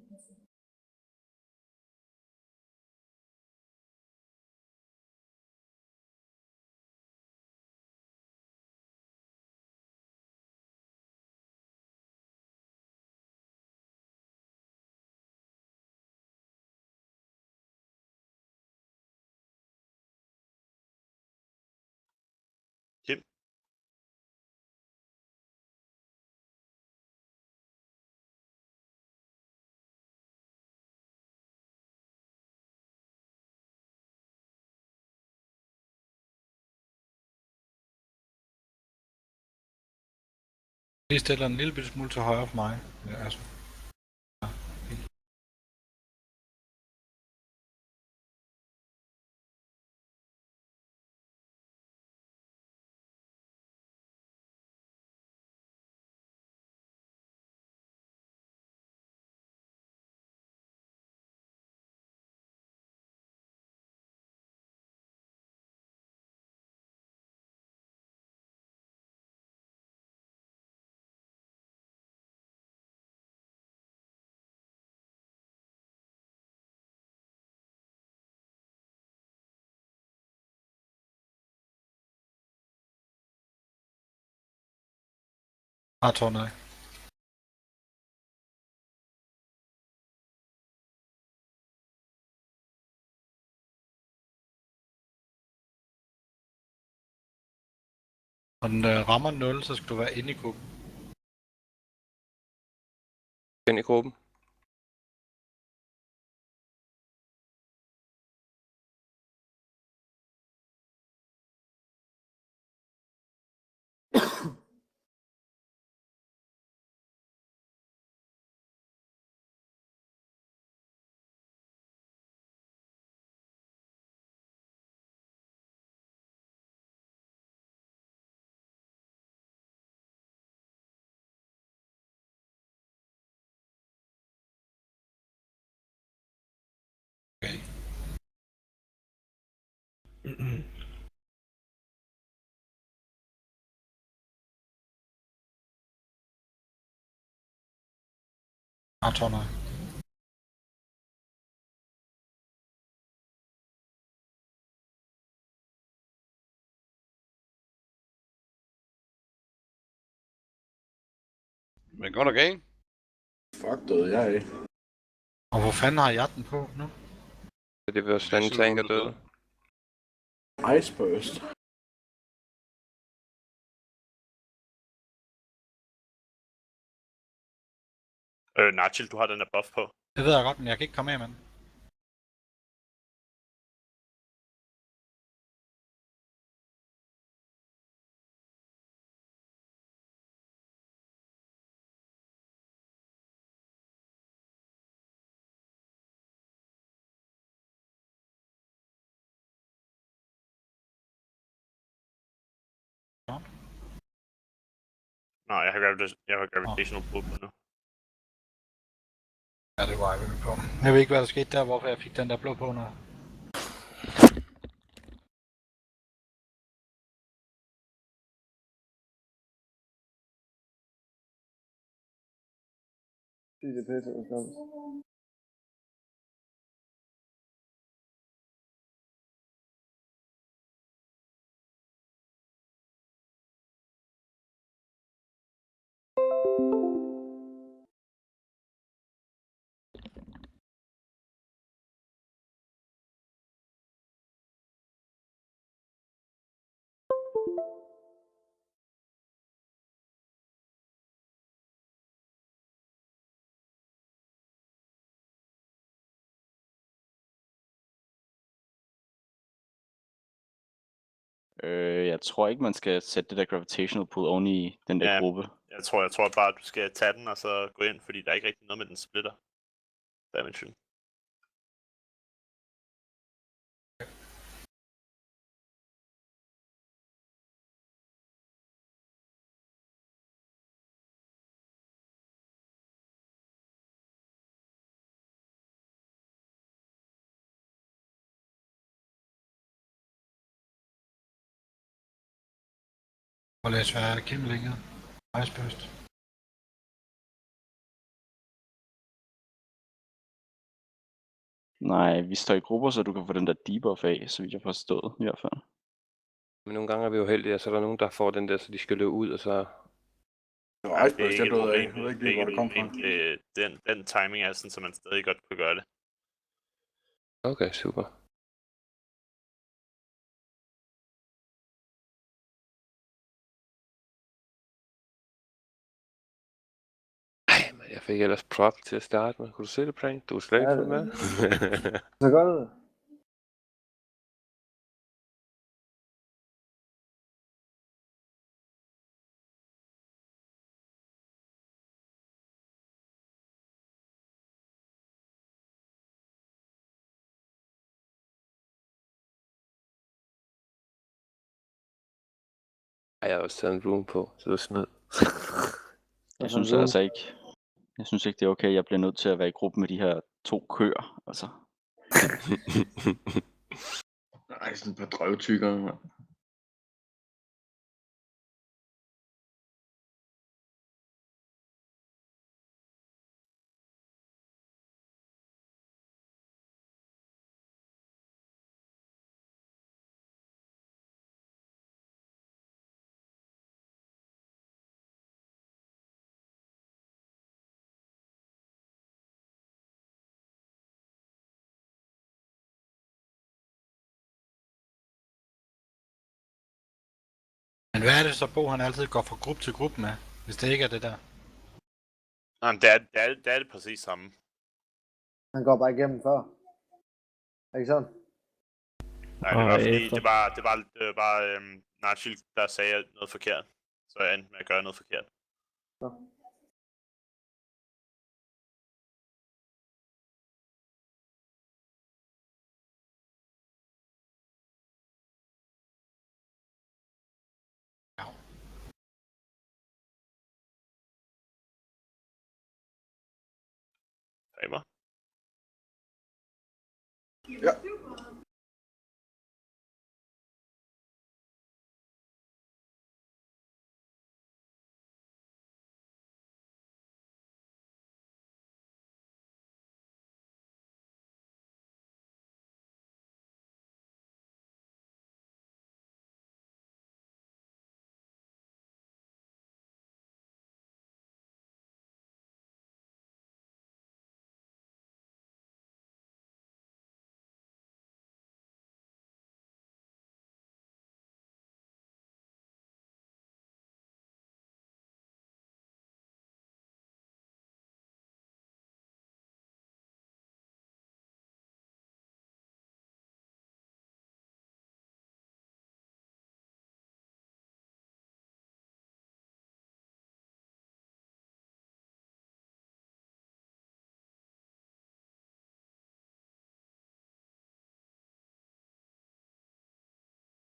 Kim? Lige stiller en lille bitte smule til højre for mig. Ja, altså. Ja, fint. Tornøj. Og den rammer 0, så skal du være inde i gruppen. Ind i gruppen. Okay. Tornøj. Men godt okay. Fuck, døde jeg af. Og hvor fanden har jeg den på nu? Det er vores anden tank, der døde. Ice Burst. Nachil, du har den der buff på. Det ved jeg godt, men jeg kan ikke komme af med den. Nej, jeg har gravitational pull på nu. Ja, det var jeg vel på. Jeg ved ikke, hvad der skete der, hvorfor jeg fik den der blå på nu. Det er pisse. Jeg tror ikke, man skal sætte det der gravitational pull oven i den der gruppe. Jeg tror bare, at du skal tage den og så gå ind, fordi der er ikke rigtig noget med den splitter. Damage. Hvor læs hvad er det kæmpe længere? Ice Burst. Nej, vi står i grupper, så du kan få den der debuff af, så vidt jeg har forstået i hvert fald. Men nogle gange er vi jo heldige, at så er der nogen, der får den der, så de skal løbe ud, og så... Det var Ice Burst, jeg døde af. Jeg ved ikke lige, hvor det kom fra. Den timing er sådan, så man stadig godt kan gøre det. Okay, super. Ej, men jeg fik ellers prop til at starte med. Kunne du se det, Prank? Du er slet ikke med. Så gør det. Ej, jeg har også taget en room på, så det er sned. Jeg synes altså ikke, det er okay. Jeg bliver nødt til at være i gruppe med de her 2 køer, altså. Nej, sådan et par drøvtykkere, mand. Men hvad er det så, Bo han altid går fra gruppe til gruppe med, hvis det ikke er det der? Nej, men det er det præcis samme. Han går bare igennem før. Er ikke sådan? Nej, det var fordi, det var bare Nachil, der sagde noget forkert. Så jeg endte med at gøre noget forkert. Så. Timer. Ja.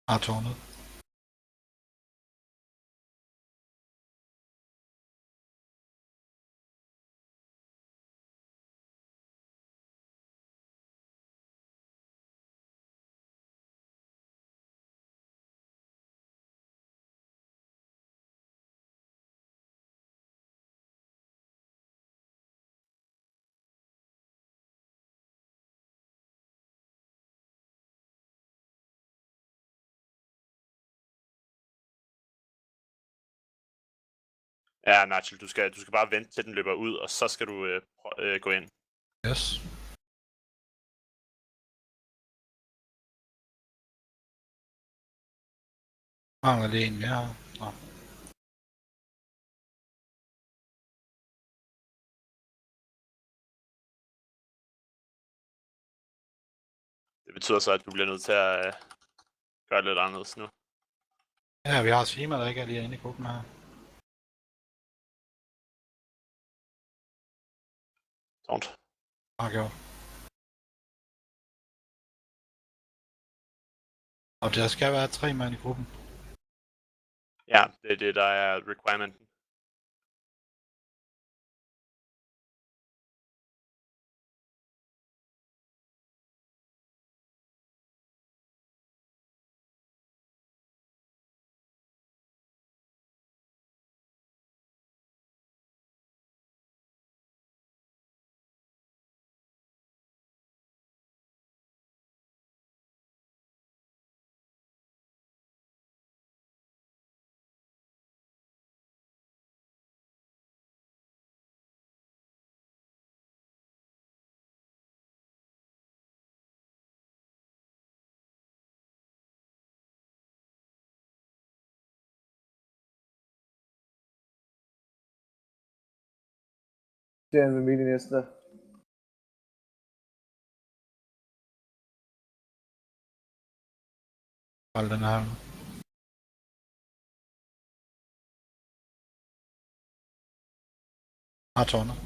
Har tårnet. Ja, Nigel, du skal bare vente til den løber ud, og så skal du gå ind. Yes. Mangler lige en mere. Nå. Det betyder så, at du bliver nødt til at gøre lidt anderledes nu. Ja, vi har Sima, der ikke er lige inde i gruppen her. Don't. Okay. Og der skal være 3 mand i gruppen. Ja, det er det, der er requirementen. Det er en med min næste der. Hold den her. Har tårnet.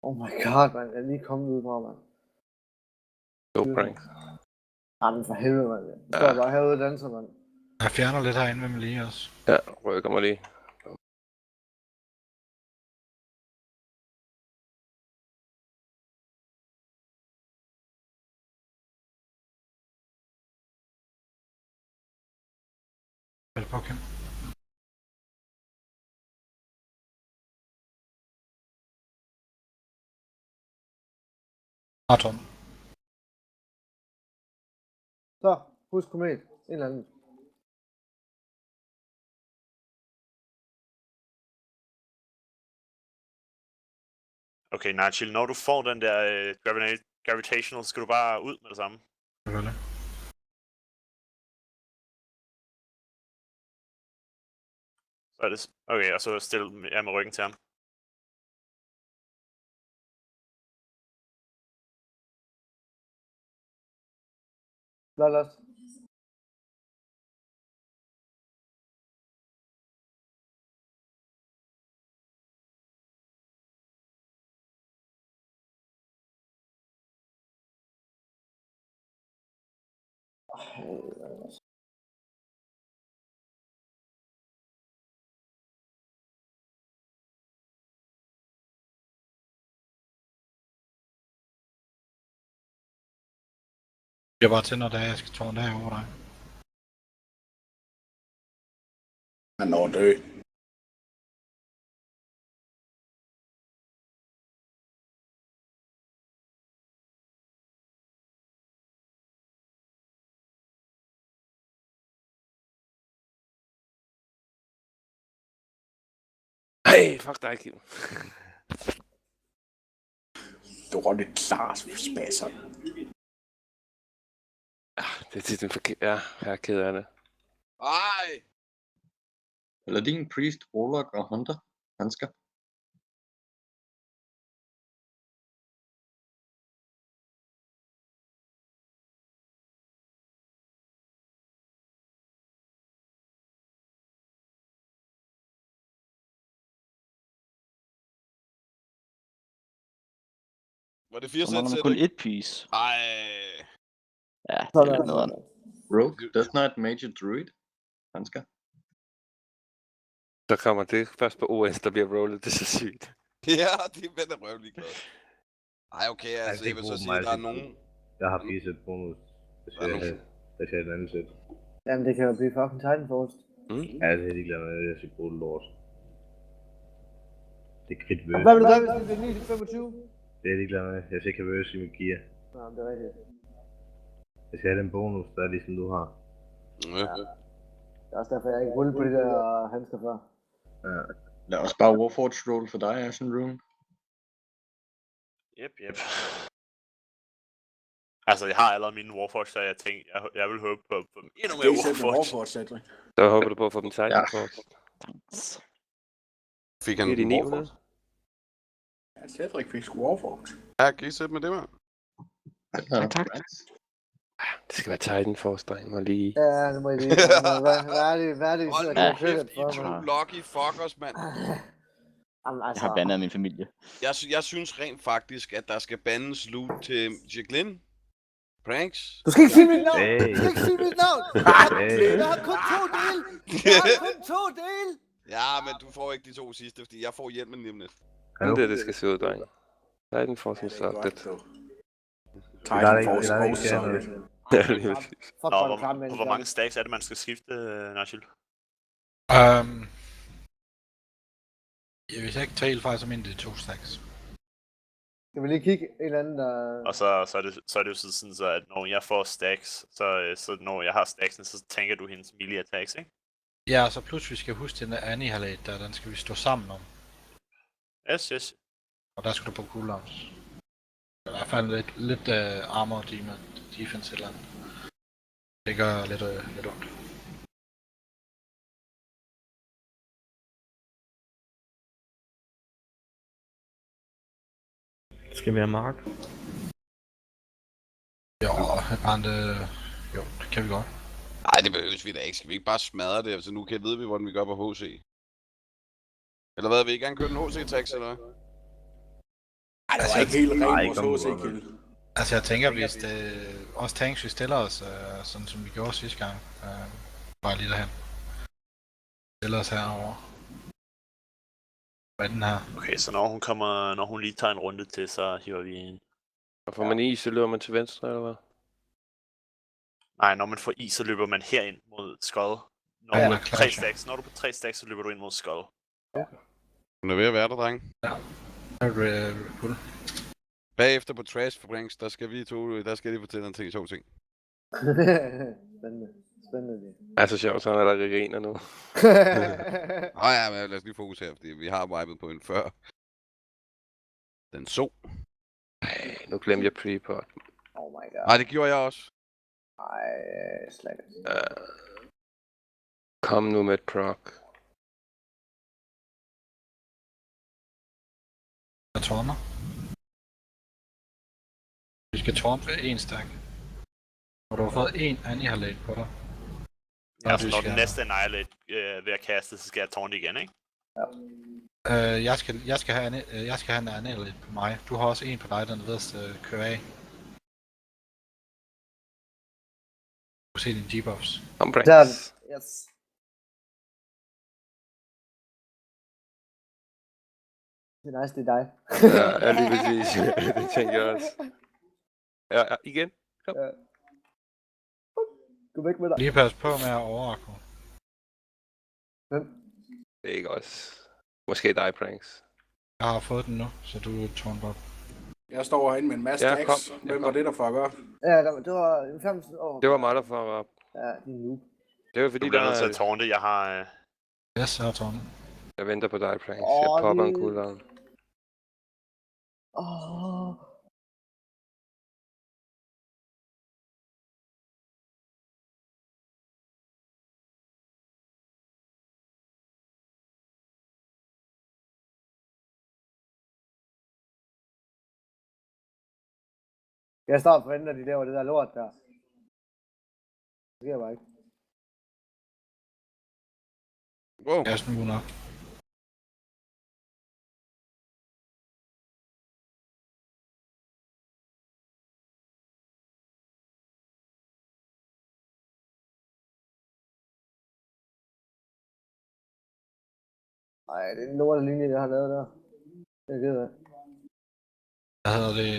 Oh my god, man. Jeg er lige kommet ud fra, man. Go prank. Jamen for helvede, man. Jeg står bare herude og danser, man. Jeg fjerner lidt herinde med mig lige også. Ja, rykker mig lige. Vel på Kim. Har tårnet. Så, husk komet. En eller anden. Okay, Nigel, når du får den der gravitational, skal du bare ud med det samme. Selvfølgelig. Så er det... Okay, og så stille med ryggen til ham. Lad os. Jeg bare til, når der er, jeg skal tårne der over dig. Han når dø. Hey, fuck dig, Kim. Dårligt klart spasser. Det er tit en forkert... Ja, jeg er ked af det. Ej! Paladin, Priest, Warlock og Hunter. Handsker. Var det 4 Så sæt, mangler man sæt, kun ikke? et piece. Ej. Ja, det Sådan er er lidt det. nederen. Rogue, Death Knight, Mage, Druid. Handsker. Så kommer det først på OS, der bliver rollet. Det er så sygt. Ja, de er med røvlig glad. Ej, okay, altså, jeg vil så sige, der er nogen... Jeg har 4 sæt bonus. Det Der er nogen... skal jeg et andet sæt. Jamen, det kan jo blive fucking Titanforce. Ja, det er helt ligeglad med, jeg skal bruge lort. Det er krit Hvad vil du gøre, hvis det bliver 9 til 25? Det er jeg ligeglad med. Jeg skal ikke have verse i mit gear. Nå, det er rigtigt. Jeg skal have den bonus, der er ligesom du har. Ja. Det er også derfor, jeg ikke rullet på de der handsker før. Ja. Lad os bare Warforged roll for dig, Ashen Rune. Yep. Altså, jeg har allerede mine Warforged, så jeg tænkte, jeg vil håbe på endnu mere Det er sæt med Warforged. Warforged, Cedric. Så håber du på at få dem Titanforce. Fik han Det er de en 900. Warforged? Ja, Cedric fik sgu Warforged. Ja, kan I sætte med det, mand? Tak. Det skal være Titanforce, dreng. Må lige... Ja, nu må I lige. Hvad er det, I Hold sidder nu og kører kæft, I for to mig? lucky fuckers, mand. Jamen, Jeg altså. har bandet min familie. Jeg synes rent faktisk, at der skal bandes loot til Jacqueline. Pranks. Du skal ikke sige mit navn! Hey. Du skal ikke sige mit navn! Hey. Jeg har kun 2 dele! Jeg har kun 2 dele! Ja, men du får ikke de 2 sidste, fordi jeg får hjelmen lige om lidt. Sådan det skal se ud, dreng. Titanforce Ja, er det er så godt, det. du. Titanforce der er og ikke Solid. Ja, lige præcis. Fuck, Nå, hvor er det klam, hvor mange stacks er det, man skal skifte, Nashil? Hvis jeg ikke tager helt fejl, så mener det 2 stacks. Skal vi lige kigge en eller anden, der... Og så er det jo sådan, så at når jeg får stacks, så når jeg har stacksene, så tænker du hendes melee attacks, ikke? Ja, så plus vi skal huske den der Annihilate der, den skal vi stå sammen om. Yes. Og der skal du på cooldowns. I hvert fald lidt armor defense eller andet. Det gør lidt ondt. Skal vi have mark? Jo, det kan vi godt. Nej, det behøves vi da ikke. Skal vi ikke bare smadre det? Altså, nu ved vi, hvordan vi gør på HC. Eller hvad, vil I gerne køre den HC-tax, eller hvad? Ej, det var ikke helt rent vores HC-kill. Altså jeg tænker, hvis det også tanks, vi stiller os, sådan som vi gjorde sidste gang. Bare lige derhen. Stiller os herovre. Hvad er den her? Okay, så når hun lige tager en runde til, så hiver vi en. Og får man is, så løber man til venstre, eller hvad? Nej, når man får is, så løber man herind mod Skull. Når Ja, du er på 3 klart. stacks, når du er på 3 stacks, så løber du ind mod Skull. Hun er ved at være der, dreng. Cool. Bagefter på Trash for Pranks, der skal jeg lige fortælle en ting, sjov ting. Spændende det. Det er så sjovt, så er der griner nu. Ja, men lad os lige fokusere, fordi vi har wipet på en før. Den så. Nu glemte jeg pre-pot. Oh my god. Nej, det gjorde jeg også. Ej, slag. Kom nu med et proc. Jeg tårner. Vi skal tårne for 1 stack. Og du har fået 1 Annihilate på dig. Ja, så når den næste Annihilate ved at kaste, så skal jeg tårne det igen, ikke? Ja. Jeg skal have en Annihilate på mig. Du har også 1 på dig, den nederste kører af. Du kan se dine debuffs. Kom, Der er Pranks. den. Yes. Det er nice, det er dig. Ja, lige præcis. Det tænker jeg også. Ja, igen. Kom. Ja. Gå væk med dig. Lige pas på med at overrakko. Hvem? Det er ikke også. Måske dig, Pranks. Jeg har fået den nu, så du tårner op. Jeg står herinde med en masse Ja, stacks. kom. Hvem var det, der fucker op? Ja, det var 5 år. Det var mig, der fucker op. Ja, din noob. Det var fordi, Du bliver der nødt til at tårne det. Jeg har... Yes, jeg har tårnet. Jeg venter på dig, Pranks. Åh, Jeg popper en det- cooldown. Åh. Jeg står og forventer, at de laver det der lort der. Det sker bare ikke. Wow. Jeg snuger nok. Ej, det er en lortelinje, jeg har lavet der. Det er ked af. Hvad hedder det?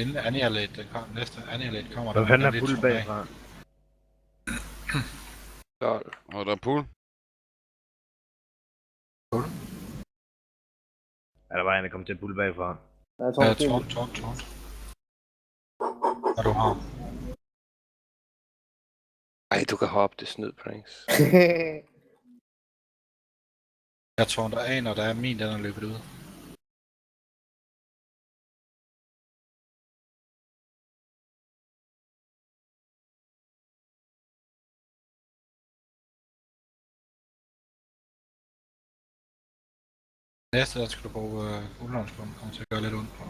Inden Annihilate, næste Annihilate kommer Hvad der fanden er lidt pull som bag. bagfra? Og der er pool. Er der bare en, der kommer til at pulle bagfra? Ja, jeg tror, Ja, det er tårn. Hvad du har? Ej, du kan hoppe, det snyd, Pranks. Jeg tårn der af, når der er min, den er løbet ud. Næste, der skal du bruge udlånsbund, kommer til at gøre lidt ondt på.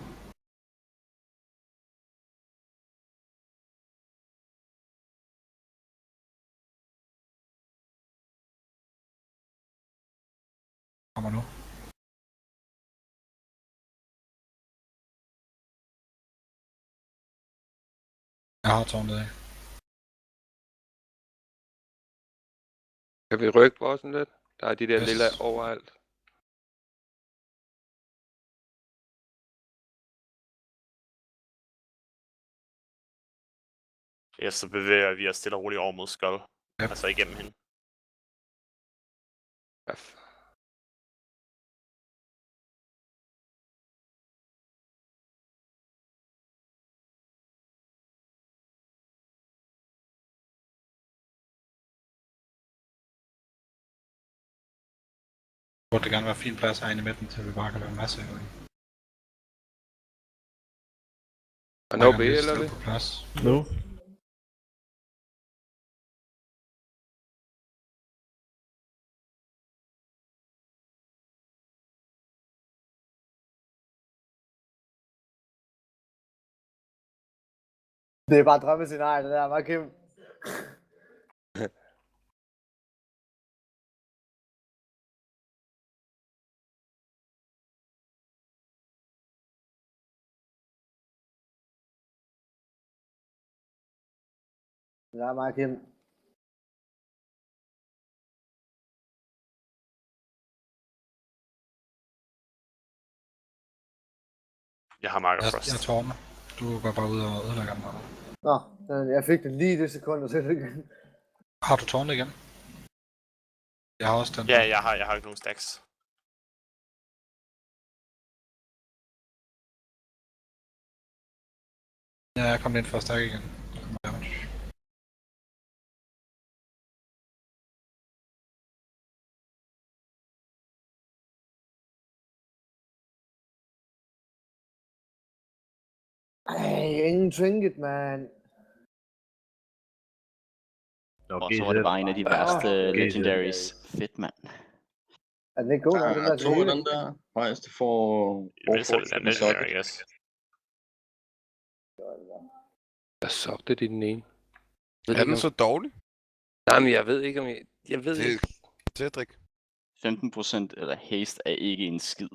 Kommer nu. Jeg har tårnet af. Kan vi rykke bossen lidt? Der er de der Yes. lille overalt. Ja, så bevæger vi os stille og roligt over mod Skull. Ja. Altså igennem hende. Ja, Burde det gerne være fin plads herinde i midten, til vi bare kan lave en masse. Og no B, eller det? På plads. Nu? Det er bare drømmescenarie, det der, var Kim. Det er meget Kim. Jeg har Marker Jeg Frost. tårner. Du går bare ud og ødelægger den. Nå, jeg fik det lige det sekund, og så Har du tårnet igen? Jeg har også den. Ja, jeg har ikke nogen stacks. Ja, jeg kom ind for at stakke igen. Der kommer damage. Ej, ingen trinket, man. Og så var det bare en af de værste legendaries. Fedt, mand. Er den ikke god nok, den der til to af hele? den der højeste for... Jeg vil så det er legendary, I guess. Jeg sogte det den ene. Er den så dårlig? Nej, men jeg ved ikke, om jeg ved Det- ikke. Cedric. 15% eller haste er ikke en skid.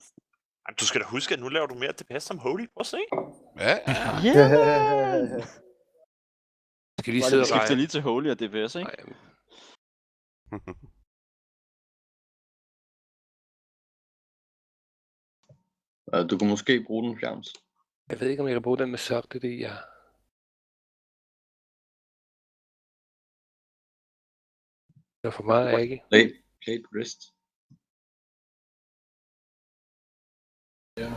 Jamen, du skal da huske, at nu laver du mere DPS som Holy. Prøv at se. Ja. Skal lige Var sidde det og Skifter regne. lige til Holy og DPS, ikke? Nej, Du kan måske bruge den, Fjams. jeg ved ikke, om jeg kan bruge den med sogte det, ja. Det er for meget, ikke? Plate wrist. Ja.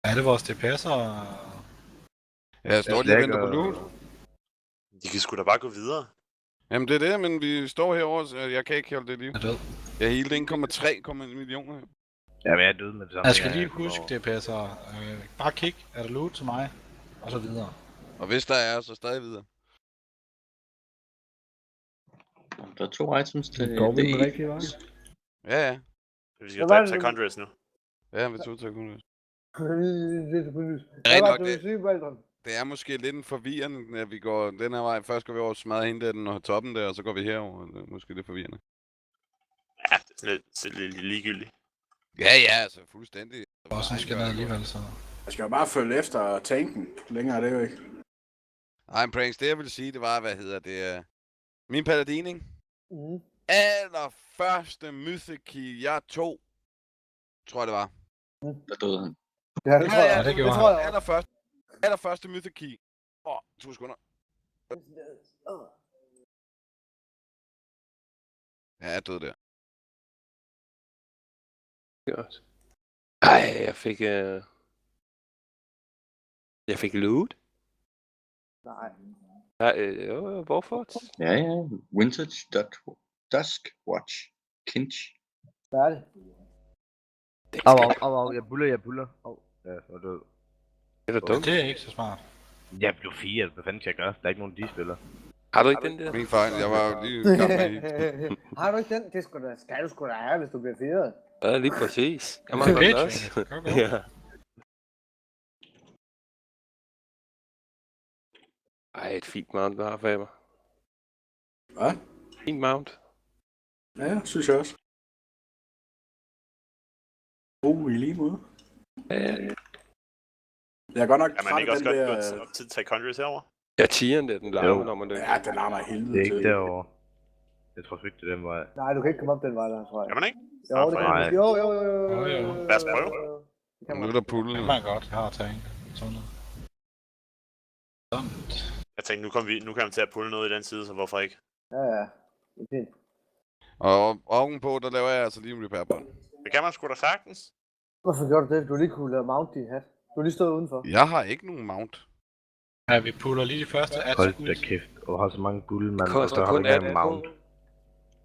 Er det vores DPS'er? Jeg står lige og venter på loot. De kan sgu da bare gå videre. Jamen det er det, men vi står herovre, så jeg kan ikke holde det liv. Er død. Jeg healede 1,3 millioner. Ja, men jeg er død med det samme. Jeg skal lige huske DPS'er. Bare kig. Er der loot til mig? Og så videre. Og hvis der er, så stadig videre. Der er 2 items til Går vi den DE. rigtige vej? Ja. Vi skal Hvad var dræbe det, du- Secondress nu. Ja, vi tog sekunder. Det er selvfølgelig. Hvad Rent var nok, det, du ville sige, Baldron? Det er måske lidt en forvirrende, at vi går den her vej. Først går vi over og smadrer hende der, den og toppen der, og så går vi herover. Det er måske lidt forvirrende. Ja, det er lidt ligegyldigt. Ja, altså fuldstændig. Og sådan skal ned alligevel, så... Jeg skal jo bare følge efter tanken. Længere er det jo ikke. Nej, en pranks, det jeg ville sige, det var, hvad hedder det? Min paladin, ikke? Mhm. Allerførste Mythic Key, jeg tog, tror jeg det var. Der døde han. Ja, det tror jeg. det gjorde tror jeg. Allerførste Mythic Key. 2 sekunder. Ja, jeg døde der. Godt. Ej, jeg fik loot. Nej. Nej, hvorfor? Ja. Vintage Dusk Watch. Kinch. Færdig. Au, jeg buller. Ja, så er det. Det er da dumt. Det er ikke så smart. Jeg blev 4, hvad fanden skal jeg gøre? Der er ikke nogen, de spiller. Har du ikke den der? Min fejl, jeg var jo lige i gang med hende. Har du ikke den? Det skal du sgu da have, hvis du bliver firet. Ja, lige præcis. Jeg må Det er godt fedt, også. Go. Ja. Ej, et fint mount, du har, Faber. Hvad? Fint mount. Ja, synes jeg også. I lige måde. Ja. Jeg er godt nok Kan man træt ikke af også den godt der... gå op til Secondress herover? Ja, tieren der, den larmer, Jo. når man dør. Ja, den larmer af helvede Det er ikke til. derovre. Jeg tror ikke, det er den vej. Nej, du kan ikke komme op den vej der, tror jeg. Kan man ikke? Jo, det kan Nej. man. Jo. Lad os prøve. Det kan Nu man. er der pullet. Det kan godt. Jeg har tank. Sådan noget. Jeg tænkte, nu kan man til at pulle noget i den side, så hvorfor ikke? Ja. Det er fint. Og ovenpå, der laver jeg altså lige en repair bånd. Det kan man sgu da sagtens. Hvorfor gjorde du det? Du lige kunne lade mount din hat. Du har lige stået udenfor. Jeg har ikke nogen mount. Ja, vi puller lige de første Hold da ud. kæft, og har så mange bull, mand, og Koster så har du kun ikke engang 18 mount.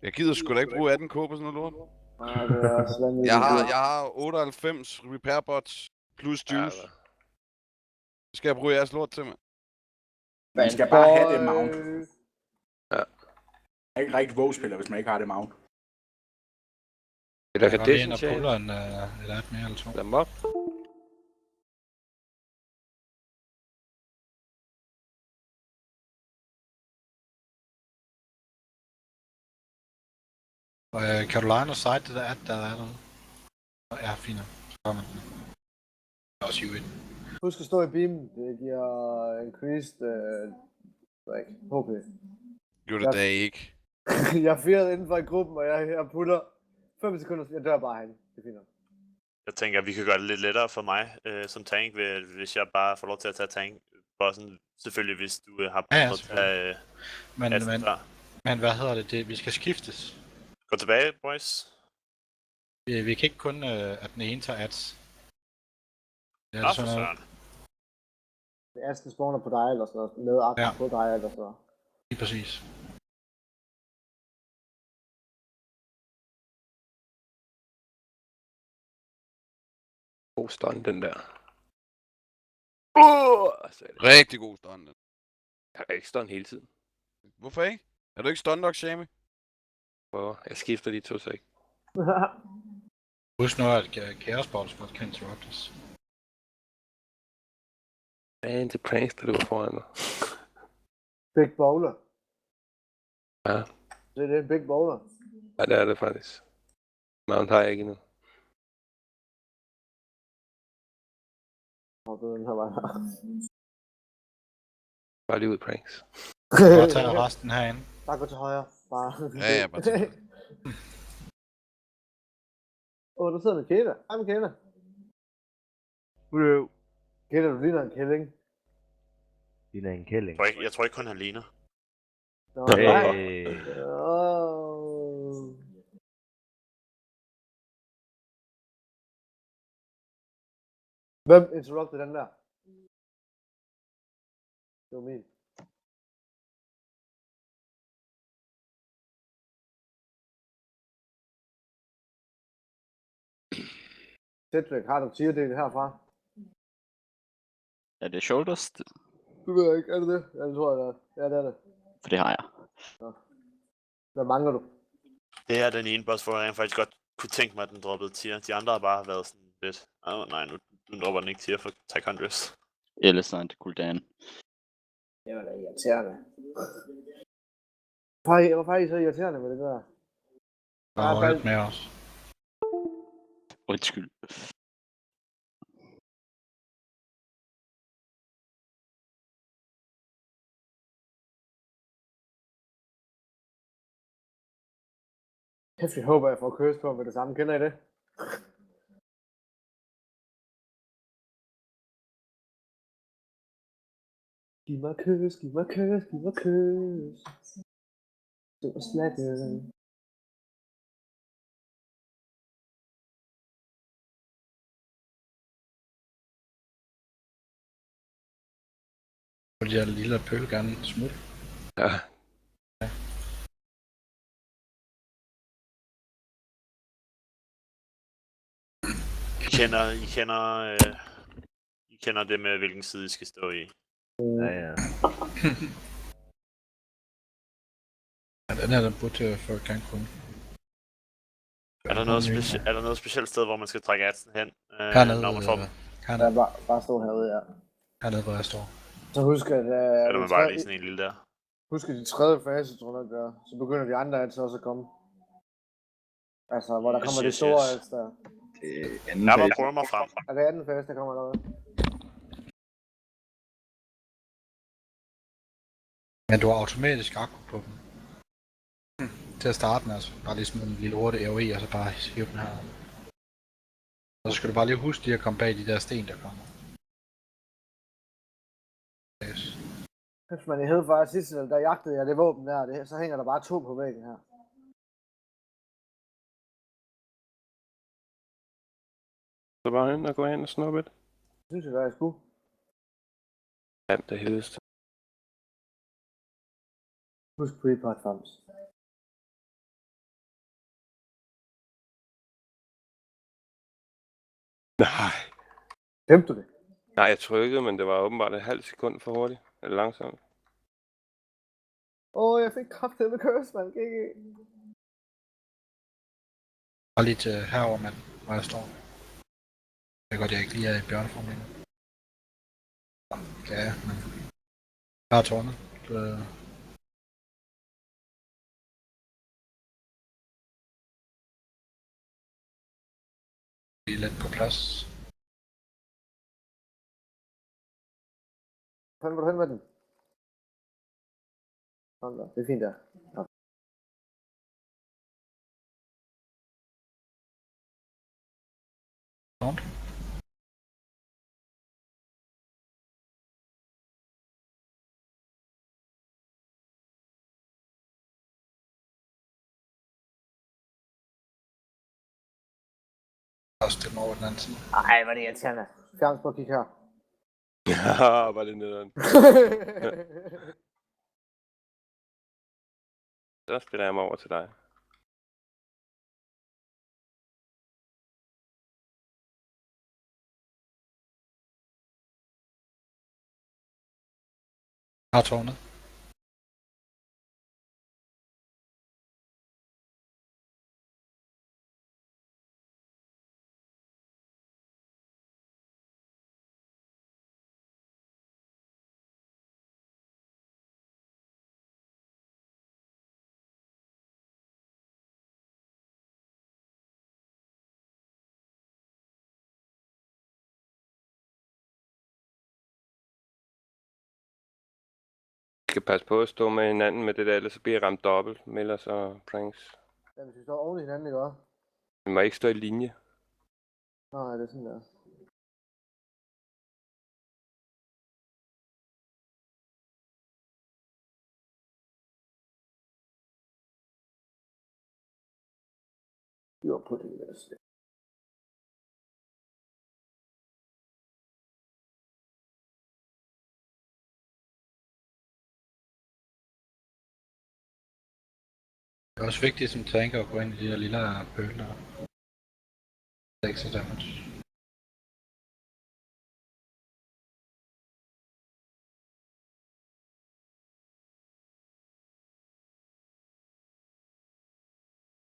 Jeg gider sgu da ikke bruge 18k på sådan noget lort. Nej, det er også vanvittigt. Jeg har 98 repair bots plus juice. Skal jeg bruge jeres lort til, mand? Man skal bare have det mount. Ja. Jeg er ikke rigtig WoW-spiller, hvis man ikke har det mount. Eller Jeg kan går lige ind og det puller en eller et mere eller to. Lad dem op. Og kan du lege noget site, det der der er derude? Ja, fint. Så kommer den. Også hive ind. Husk at stå i beamen. Det giver increased HP. Jo, det er ikke. Jeg er firet indenfor i gruppen, og jeg putter 5 sekunder. Jeg dør bare herinde. Det er fint. Jeg tænker, at vi kan gøre det lidt lettere for mig som tank, hvis jeg bare får lov til at tage tank-bossen. Selvfølgelig, hvis du har Ja, prøvet at tage Men hvad hedder det? Vi skal skiftes. Gå tilbage, boys. Vi kan ikke kun, at den ene tager ads. Det Nå, er for sådan noget. søren. Asken spawner på dig eller sådan noget. Med akten på dig eller sådan noget. Lige præcis. God stun, den der. Rigtig god stun. Jeg er ikke stun hele tiden. Hvorfor ikke? Er du ikke stun nok, Shami? Prøver. Jeg skifter de 2 sek. Husk nu, at Chaos Balls godt kan interruptes. Hvad er det pranks, der løber foran mig? Big bowler. Ja. Det er en big bowler. Ja, det er det faktisk. Mount har jeg ikke endnu. Og den her vej. Bare lige ud pranks. Godt tage resten herinde. Bare gå til højre. Bare. Ja, bare til højre. Der sidder Michaela. Hej Michaela. Hello. Michaela, du ligner en kælling. Ligner en kælling. Jeg tror ikke kun han ligner. Nå, Hey. nej. Hvem interrupted den der? Det var min. Cedric, har du tierdel herfra? Er det shoulders? Det ved jeg ikke, er det det? Ja, det tror jeg, det er. Ja, det er det. For det har jeg. Hvad mangler du? Det her, den ene boss får rent faktisk godt kunne tænke mig, at den droppede tier. De andre har bare været sådan lidt, nej, nu dropper den ikke tier for Tychondrius. Ellesand, Gul'dan. Det var da irriterende. Hvorfor er I så irriterende med det der? Bare hold lidt med os. Undskyld. Kæft, jeg håber, jeg får køres på med det samme. Kender I det? Giv mig kys, giv mig kys, giv mig kys. Det var slet Fordi jeg lille pøl gerne smut. Ja. I kender det med, hvilken side I skal stå i. Ja, ja. Ja, den her, den burde jeg for gerne kunne. Er der noget specielt sted, hvor man skal trække adsen hen, Hernede, når man får dem? Ja, bare stå herude, ja. Hernede, hvor jeg står. Så husk, at... Eller man bare lige sådan en lille der. Husk, at de tredje fase, tror jeg, der, så begynder de andre ads også at komme. Altså, hvor der kommer de store ads der. Det er anden Jeg må fase. prøve mig frem. Er det anden fase, der kommer der? Men du har automatisk akku på dem. Til at starte med, altså. Bare lige sådan en lille hurtig AOE, og så bare hive den her. Og så skal du bare lige huske lige at komme bag de der sten, der kommer. Yes. Hvis man i Hedfire sidste, der jagtede jeg det våben der, så hænger der bare 2 på væggen her. Så bare hen og gå hen og snuppe det. Synes jeg, der er skulle. Ja, det hedeste. Husk pre-platforms. Nej. Glemte du det? Nej, jeg trykkede, men det var åbenbart et halvt sekund for hurtigt. Eller langsomt. Jeg fik kraftet med curse, man. GG. Bare lige til herover, mand, hvor jeg står. Det er godt, jeg ikke lige er i bjørneform endnu. Ja, men... Jeg har tårnet. Lige lidt på plads. Hvor du hen med den? Sådan der. Det er fint der. Ja. Sound. Også det over den anden side. Ej, hvor er det irriterende. Fjern på at kigge her. Ja, var det nederen. Så spiller jeg mig over til dig. Jeg har tårnet. Vi skal passe på at stå med hinanden med det der, ellers så bliver jeg ramt dobbelt. Mellers og pranks. Ja, hvis vi står oven i hinanden, ikke også? Vi må ikke stå i linje. Nej, det er sådan der. You're putting this. Det er også vigtigt som tanker at gå ind i de der lille bøler. Det er ikke så damage.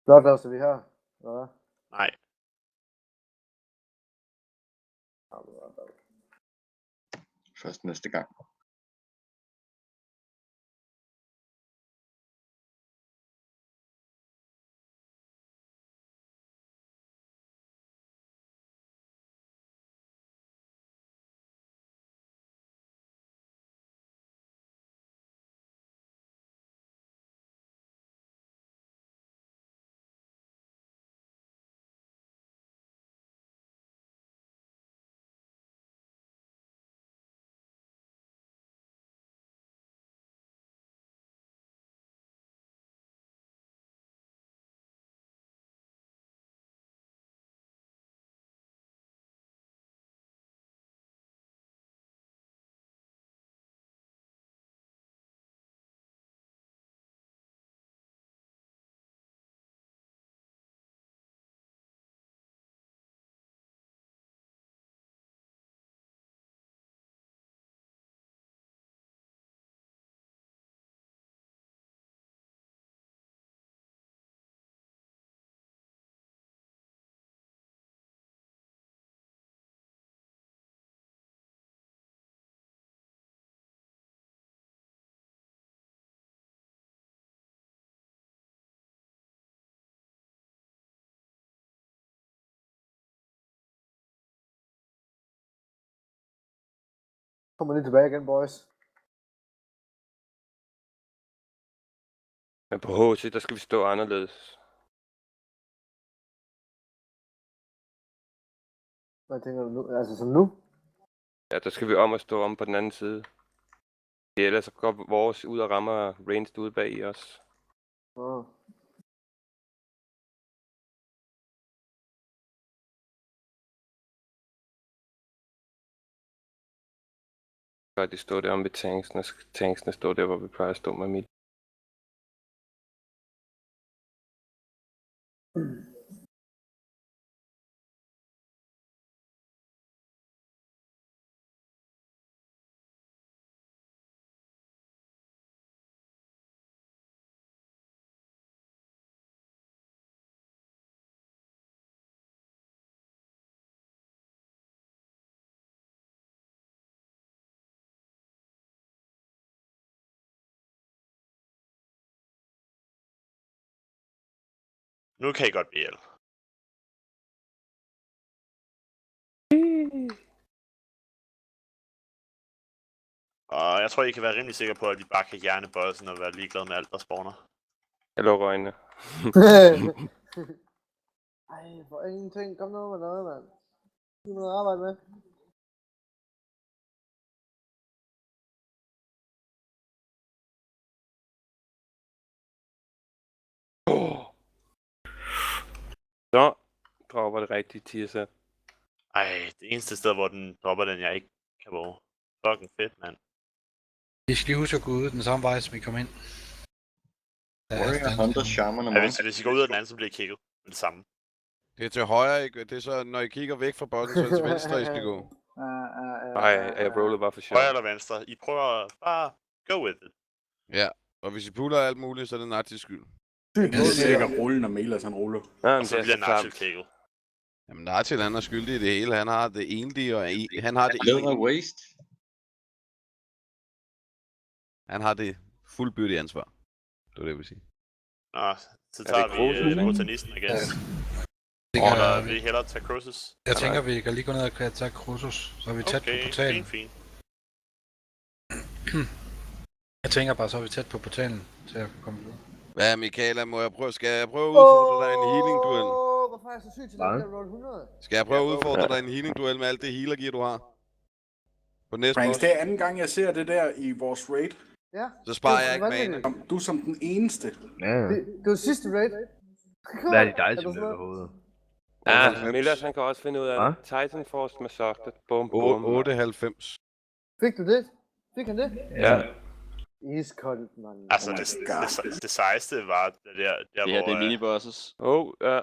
Blot altså vi her. Hvad? Nej. Først næste gang. Kommer lige tilbage igen, boys. Men på HC, der skal vi stå anderledes. Hvad tænker du nu? Altså som nu? Ja, der skal vi om at stå om på den anden side. Ellers så går vores ud og rammer ranged ude bag i os. Åh. Så de står der om ved tanksene. Tanksene står der, hvor vi plejer at stå med midt. Nu kan I godt blive ihjel. Og jeg tror, I kan være rimelig sikre på, at vi bare kan hjerne bossen og være ligeglade med alt, der spawner. Jeg lukker øjnene. Ej, for ingenting. Kom nu med noget, mand. Du har noget at arbejde med. Så dropper det rigtige tier-sæt. Ej, det eneste sted, hvor den dropper den, jeg ikke kan våge. Fucking fedt, mand. Vi skal lige huske at gå ud den samme vej, som vi kom ind. Warrior, Hunter, Shaman og Ja, hvis I går ud af den anden, så bliver I kigget med det samme. Det er til højre, ikke? Det er så, når I kigger væk fra bolden, så er det til venstre, I skal gå. Nej, jeg rollede bare for sjov. Højre eller venstre. I prøver bare go with it. Ja, og hvis I puller alt muligt, så er det Natis skyld. Det er sikkert rulle, når Melas han ruller. Ja, Og så bliver Natil kigget. Jamen, Natil, han er skyldig i det hele. Han har det egentlige, og han har det Leather Waste. Han har det fuldbyrdige ansvar. Det var det, jeg vil sige. Nå, så tager vi botanisten igen. Eller vil I hellere tage Crosus? Jeg tænker, vi kan lige gå ned og tage Crosus, så er vi tæt på portalen. Fint. Jeg tænker bare, så er vi tæt på portalen til at komme videre. Hvad, Michaela, skal jeg prøve at udfordre dig i en healing-duel? Hvorfor er jeg så syg til den der roll 100? Skal jeg prøve at udfordre dig i en healing-duel med alt det healer-gear, du har? På næste Franks, boss? det er anden gang, jeg ser det der i vores raid. Ja. Så sparer jeg ikke mana. Du er som den eneste. Ja. Det var sidste raid. Hvad er det dig, som løber hovedet? Ja, Millers han kan også finde ud af Titan Force med Socket. Bum, bum. 98. Fik du det? Fik han det? Ja. Iskoldt, mand. Altså, det sejeste var det der Det her, hvor... det er minibosses. Ja.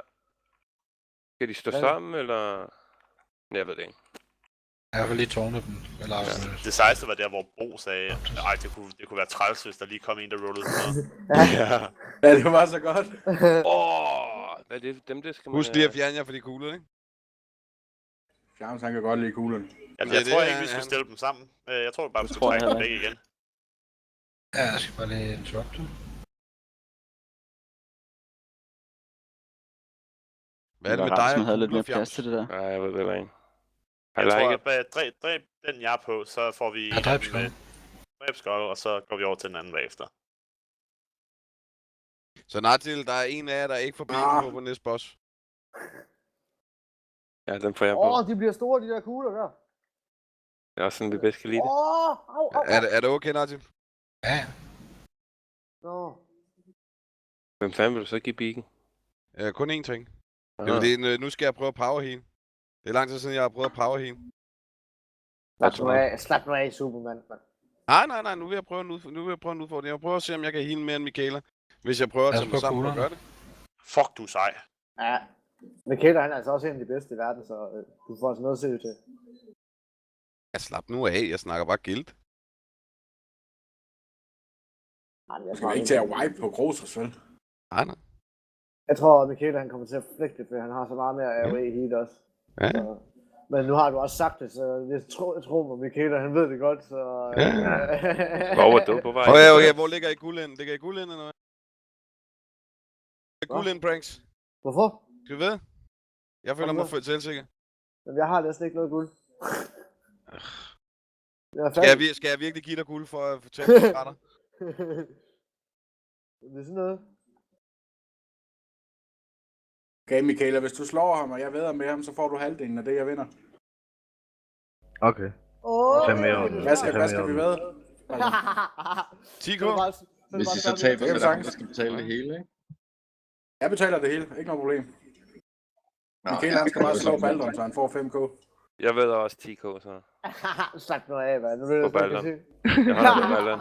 Skal de stå sammen, eller? Jeg ved det ikke. Jeg vil lige tårne dem. Eller... Det sejeste var der, hvor Bo sagde, ej, det kunne være træls, hvis der lige kom en, der rollede 100. Ja, det var så godt. Ja, det skal man... Husk lige at fjerne jer for de kugler, ikke? Fjernus, han kan godt lide kuglen. Jeg Det er tror det, ikke, vi han- skulle stille dem sammen. Jeg tror bare, vi Det skulle tror jeg trække dem heller væk igen. Ja, jeg skal bare lige interrupte. Hvad er det var med rart, dig hvis man og havde lidt kugler, mere plads Fjams? til det der. Nej, jeg ved det ikke. Jeg Eller tror, ikke. at dræb den jeg er på, så får vi... Ja, dræbskold. Dræbskold, og så går vi over til den anden bagefter. Så Natil, der er en af jer, der ikke får ben på næste boss. Ja, den får jeg på. De bliver store, de der kugler der. Det er også sådan, vi bedst kan lide det. Au. Er det okay, Natil? Ja, Nå. Hvem fanden vil du så give bigen? Kun én ting. Det er fordi, nu skal jeg prøve at power heal. Det er lang tid siden, jeg har prøvet at power heal. Slap nu af, Superman. Nej, nu vil jeg prøve en udfordring. Jeg vil prøve at se, om jeg kan heal mere end Michaela. Hvis jeg prøver at tage mig sammen og gøre det. Fuck, du er sej. Ja. Michaela, han er altså også en af de bedste i verden, så du får altså noget at se til. Ja, slap nu af. Jeg snakker bare guild. Du skal ikke tage at wipe på Grosers, vel? Nej. Jeg tror, at Michaela han kommer til at flygte, for han har så meget mere AOE heat også. Ja. Så, men nu har du også sagt det, så jeg tror mig, Michaela han ved det godt, så... Hvor var du på vej? Okay, hvor ligger I guldenden? Ligger I guldenden eller hvad? Guldenden, Pranks. Hvorfor? Skal vi ved? Jeg føler mig selvsikker. Jamen, jeg har næsten ikke noget guld. Skal jeg virkelig give dig guld for at fortælle dig? Det er sådan noget. Okay, Michaela, hvis du slår ham, og jeg vædder med ham, så får du halvdelen af det, jeg vinder. Okay. Hvad skal vi vædde? 10k? Hvis I så taber, så er der ham, der skal betale det hele, ikke? Jeg betaler det hele, ikke noget problem. Nå, Michaela, han skal bare slå Baldron, så han får 5k. Jeg ved også 10k, så. Slap nu af, mand. Nu ved På jeg, hvad jeg Baldron. kan sige. Jeg har det på Baldron.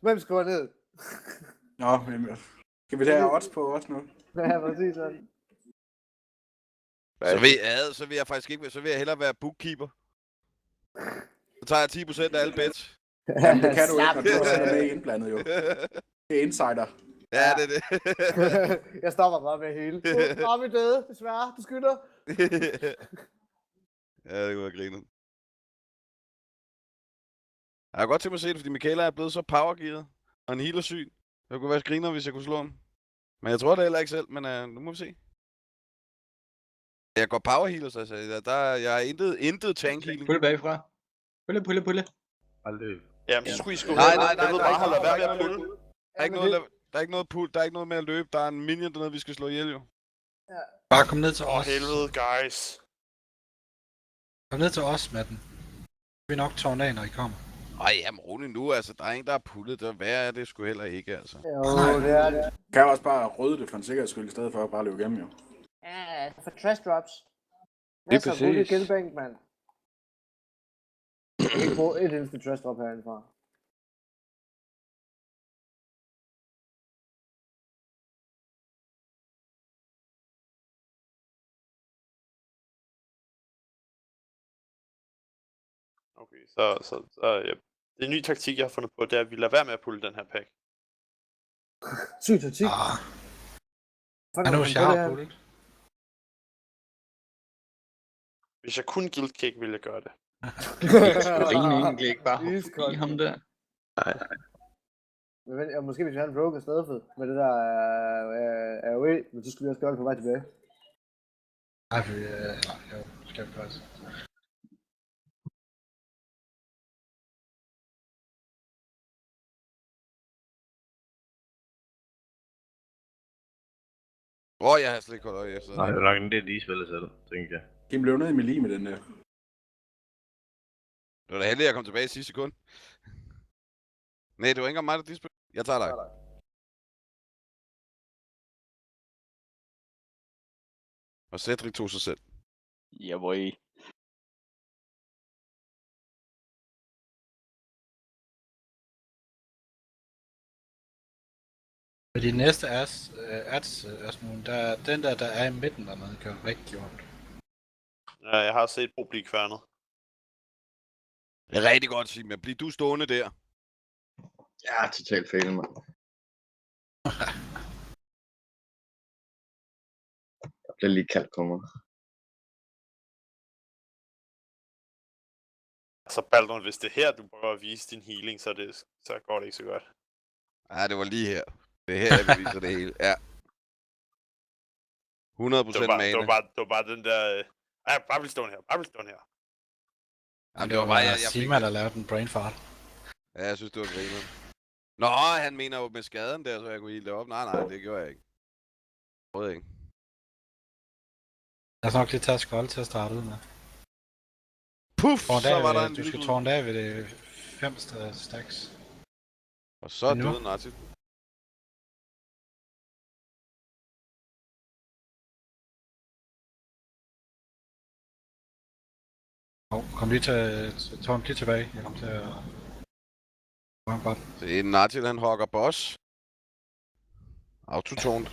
Hvem skriver ned? Nå, men skal vi tage odds på os nu? Ja, præcis sådan. Så vil jeg faktisk ikke, så vil jeg hellere være bookkeeper. Så tager jeg 10% af alle bets. Jamen, det kan du ikke, når du er med indblandet, jo. Det er insider. Ja, det er det. Jeg stopper bare med hele. Vi er døde, desværre. Du skylder. Ja, det kunne være grinet. Jeg har godt til mig at se det, fordi Michaela er blevet så powergearet. Og en healer syg. Det kunne være griner, hvis jeg kunne slå ham. Men jeg tror det heller ikke selv, men nu må vi se. Jeg går power healer, så jeg har intet tank healing. Pulle bagfra. Pulle. Aldrig. Jamen, så skulle I sgu... Nej, jeg ved bare, holde være med at pulle. Der er ikke noget pull, der er ikke noget med at løbe. Der er en minion dernede, vi skal slå ihjel jo. bare kom ned til os. Helvede, guys. Kom ned til os, Madden. Vi er nok tårne af, når I kommer. Ej, jamen rolig nu, altså. Der er en, der er pullet. Der værre er det sgu heller ikke, altså. Jo, det er det. Kan jeg også bare rydde det for en sikkerheds skyld, i stedet for at bare løbe igennem, jo. Ja, for trash drops. Det er Masser af guld i præcis. Gilbank, mand. Jeg kan ikke bruge et eneste trash drop herindefra. Okay, så ja. Det er en ny taktik, jeg har fundet på, det er, at vi lader være med at pulle den her pack. Syg taktik. Er nu, hvis jeg har pullet? Hvis jeg kun guild kick, ville jeg gøre det. Grine egentlig ikke bare i ham der. Nej. Men måske hvis vi havde en rogue afsted med det der AOE, men så skulle vi også gøre det på vej tilbage. Nej, for jo, skal vi faktisk. Jeg har slet ikke holdt øje efter Nej, det er nok en del, de spiller selv, tænker jeg. Kim blev ned i min lige med den der. Det var da heldigt, at jeg kom tilbage i sidste sekund. Nej, det var ikke engang mig, der display. Jeg tager dig. Og Cedric tog sig selv. Ja, hvor I. Men de næste Asmund, den der er i midten dernede, kan rigtig ondt. Ja, jeg har set Bo blive kværnet. Det er rigtig godt, Simon. Bliv du stående der. Ja, totalt fail, mand. bliver lige kaldt på mig. Så Baldron, hvis det er her, du prøver at vise din healing, så går det ikke så godt. Ja, det var lige her. Det er her, jeg beviser det hele. Ja. 100% mana. Det var bare den der... bare bliv stående her. Jamen, det var bare, bare jeg Sima, der lavede en brain fart. Ja, jeg synes, det var grineren. Nå, han mener jo med skaden der, så jeg kunne heale det op. Nej, det gjorde jeg ikke. Prøvede ikke. Jeg skal nok lige tage skold til at starte ud med. Puff, så var der en Du skal tårne af ved det 5 stacks. Og så døde Nazi. Kom lige til tårn lige tilbage. Jeg kom til at... Det er Natil, han hugger boss. Autotont.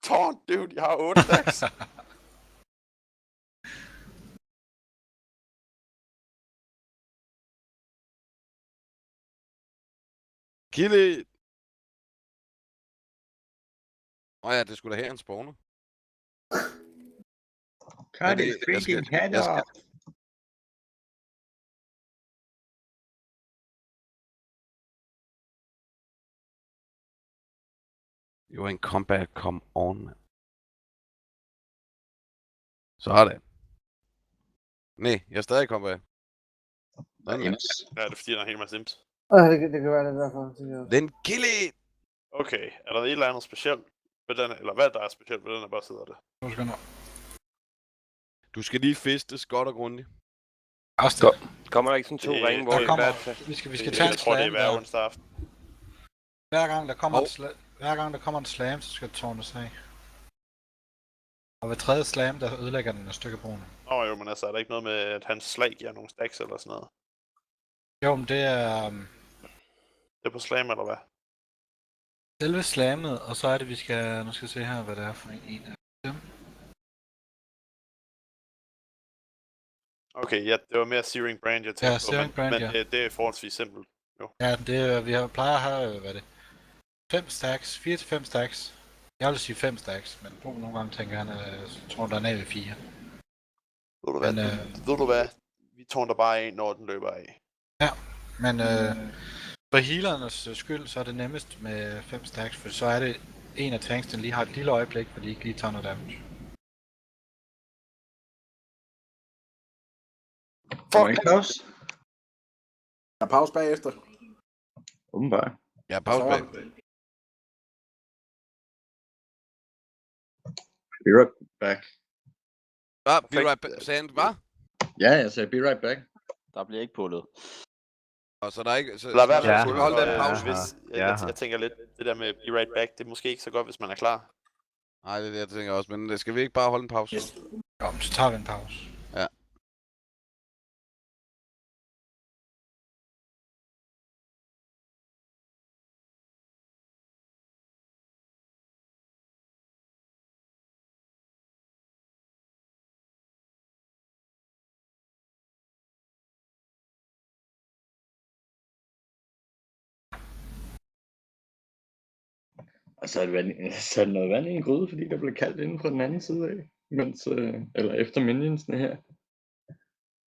Tårn, dude, jeg har 8 stacks. Kill it! Ja, det skulle da have en spawner. Cut his freaking head off! Jo, en combat, come on, man. Sådan. Nej, jeg er stadig combat. Ja, det er fordi, der er en hel masse imps. Det kan være det derfor. Den kill it! Okay, er der et eller andet specielt ved den, eller hvad der er specielt ved den, der bare sidder det? Du skal lige fistes godt og grundigt. Kommer der ikke sådan 2 ringe, hvor vi Vi skal tage en Jeg tror, det er slam. hver onsdag aften. Hver gang der kommer en slam, så skal tårnes af. Og ved tredje slam, der ødelægger den et stykke brun. Jo, men altså, er der ikke noget med, at hans slag giver nogle stacks eller sådan noget? Jo, men det er... Det er på slam, eller hvad? Selve slammet, og så er det, vi skal... Nu skal se her, hvad det er for en af dem. Okay, ja, det var mere Searing Brand, jeg tænkte på, Searing Brand, men ja. det er forholdsvis simpelt. Jo. Ja, vi plejer at have, hvad er det? 5 stacks, 4 til 5 stacks. Jeg vil sige 5 stacks, men nogle gange tænker han, tror der er ned ved 4. Ved du hvad? Vi tårner bare af, når den løber af. Ja, men for healernes skyld, så er det nemmest med 5 stacks, for så er det en af tanks, den lige har et lille øjeblik, hvor de ikke lige tager noget damage. Fuck! Pause? Der er pause bagefter. Åbenbart. Ja, pause bag. Be right back. Hvad? Be right back. Sand, hvad? Ja, jeg sagde be right back. Der bliver ikke pullet. Og så der er ikke... Så, Lad være med at holde den pause. Jeg tænker lidt, det der med be right back, det er måske ikke så godt, hvis man er klar. Nej, det er det, jeg tænker også, men skal vi ikke bare holde en pause? Jo, så tager vi en pause. Ja. Altså, er noget vand i en gryde, fordi der blev kaldt inde på den anden side af, mens, eller efter minionsene her.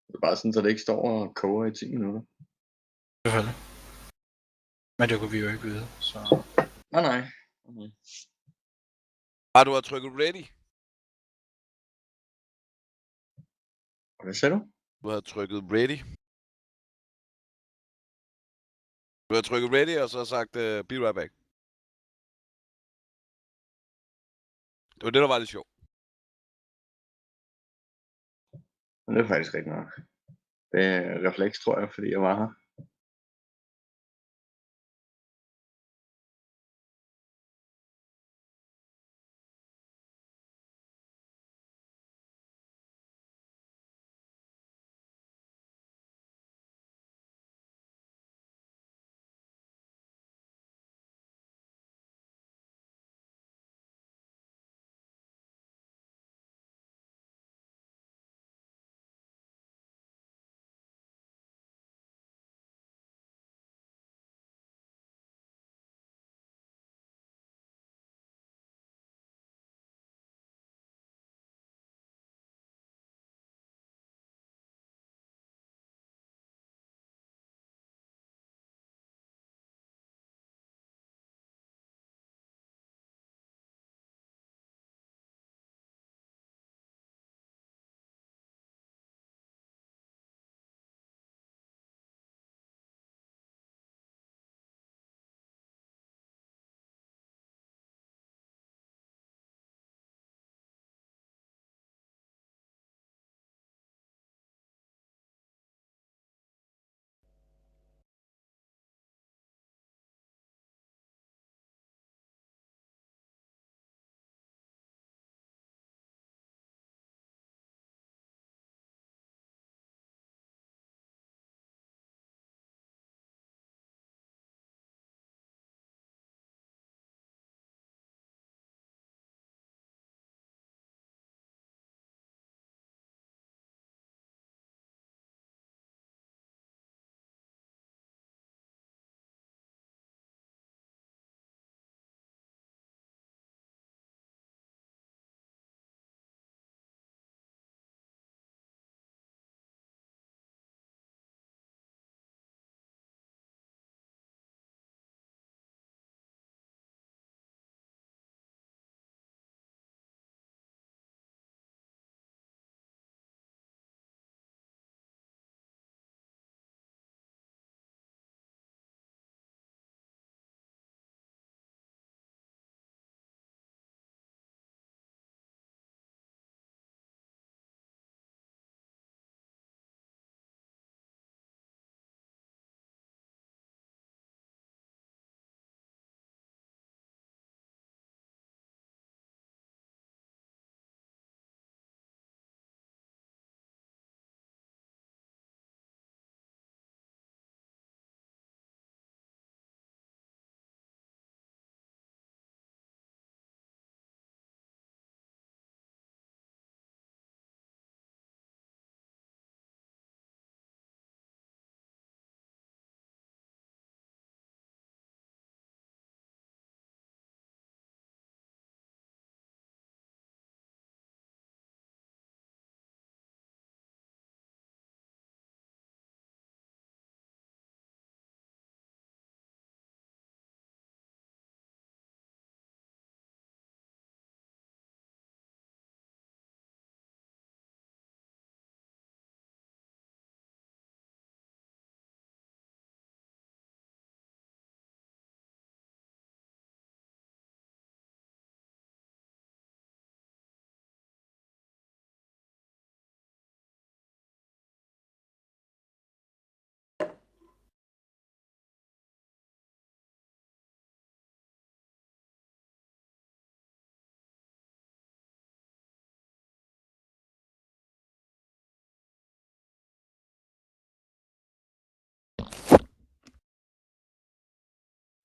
Det er bare sådan, så det ikke står og koger i 10 minutter. Selvfølgelig. Men det kunne vi jo ikke vide, så... Nej. Du har trykket ready? Hvad sagde du? Du har trykket ready. Du har trykket ready, og så sagt be right back. Det var det, der var lidt sjovt. Men det er faktisk rigtig nok. Det er refleks, tror jeg, fordi jeg var her.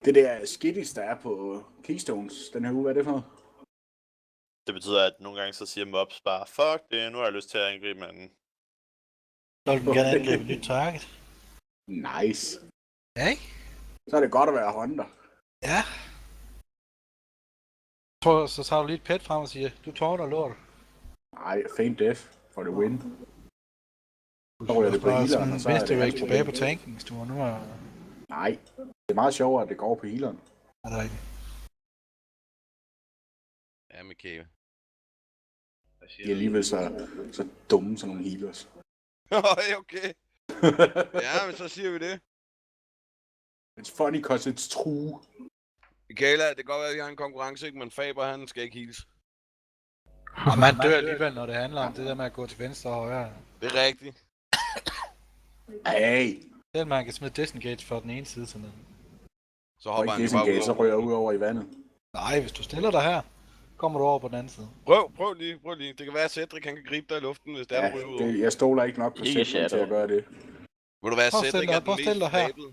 Det der skittis, der er på Keystones den her uge, hvad er det for noget? Det betyder, at nogle gange så siger mobs bare, fuck det, nu har jeg lyst til at angribe manden. Så vil den gerne angribe et nyt target. Nice. Ja, ikke? Så er det godt at være hunter. Ja. Så tager du lige et pet frem og siger, du tårner lort. Nej, faint death for the win. Så ryger det på healeren, og så er Hvis du det ikke tilbage på tanken, hvis du nu er... Nej, det er meget sjovere, at det går på healeren. Er det rigtigt? Ja, Michael. De er alligevel så dumme som nogle healers. Okay. Ja, men så siger vi det. It's funny, cause it's true. Michaela, det kan godt være, at vi har en konkurrence, ikke? Men Faber, han skal ikke heals. Og man dør alligevel, når det handler om det der med at gå til venstre og højre. Det er rigtigt. Hey. Selv man kan smide disengage fra den ene side til den anden. Så hopper han disengage, bare så ryger jeg ud over i vandet. Nej, hvis du stiller dig her, kommer du over på den anden side. Prøv lige. Det kan være, at Cedric han kan gribe dig i luften, hvis det er, du ryger ud over. Jeg stoler ikke nok på Cedric til at gøre det. Vil du være Cedric er den mest fabel?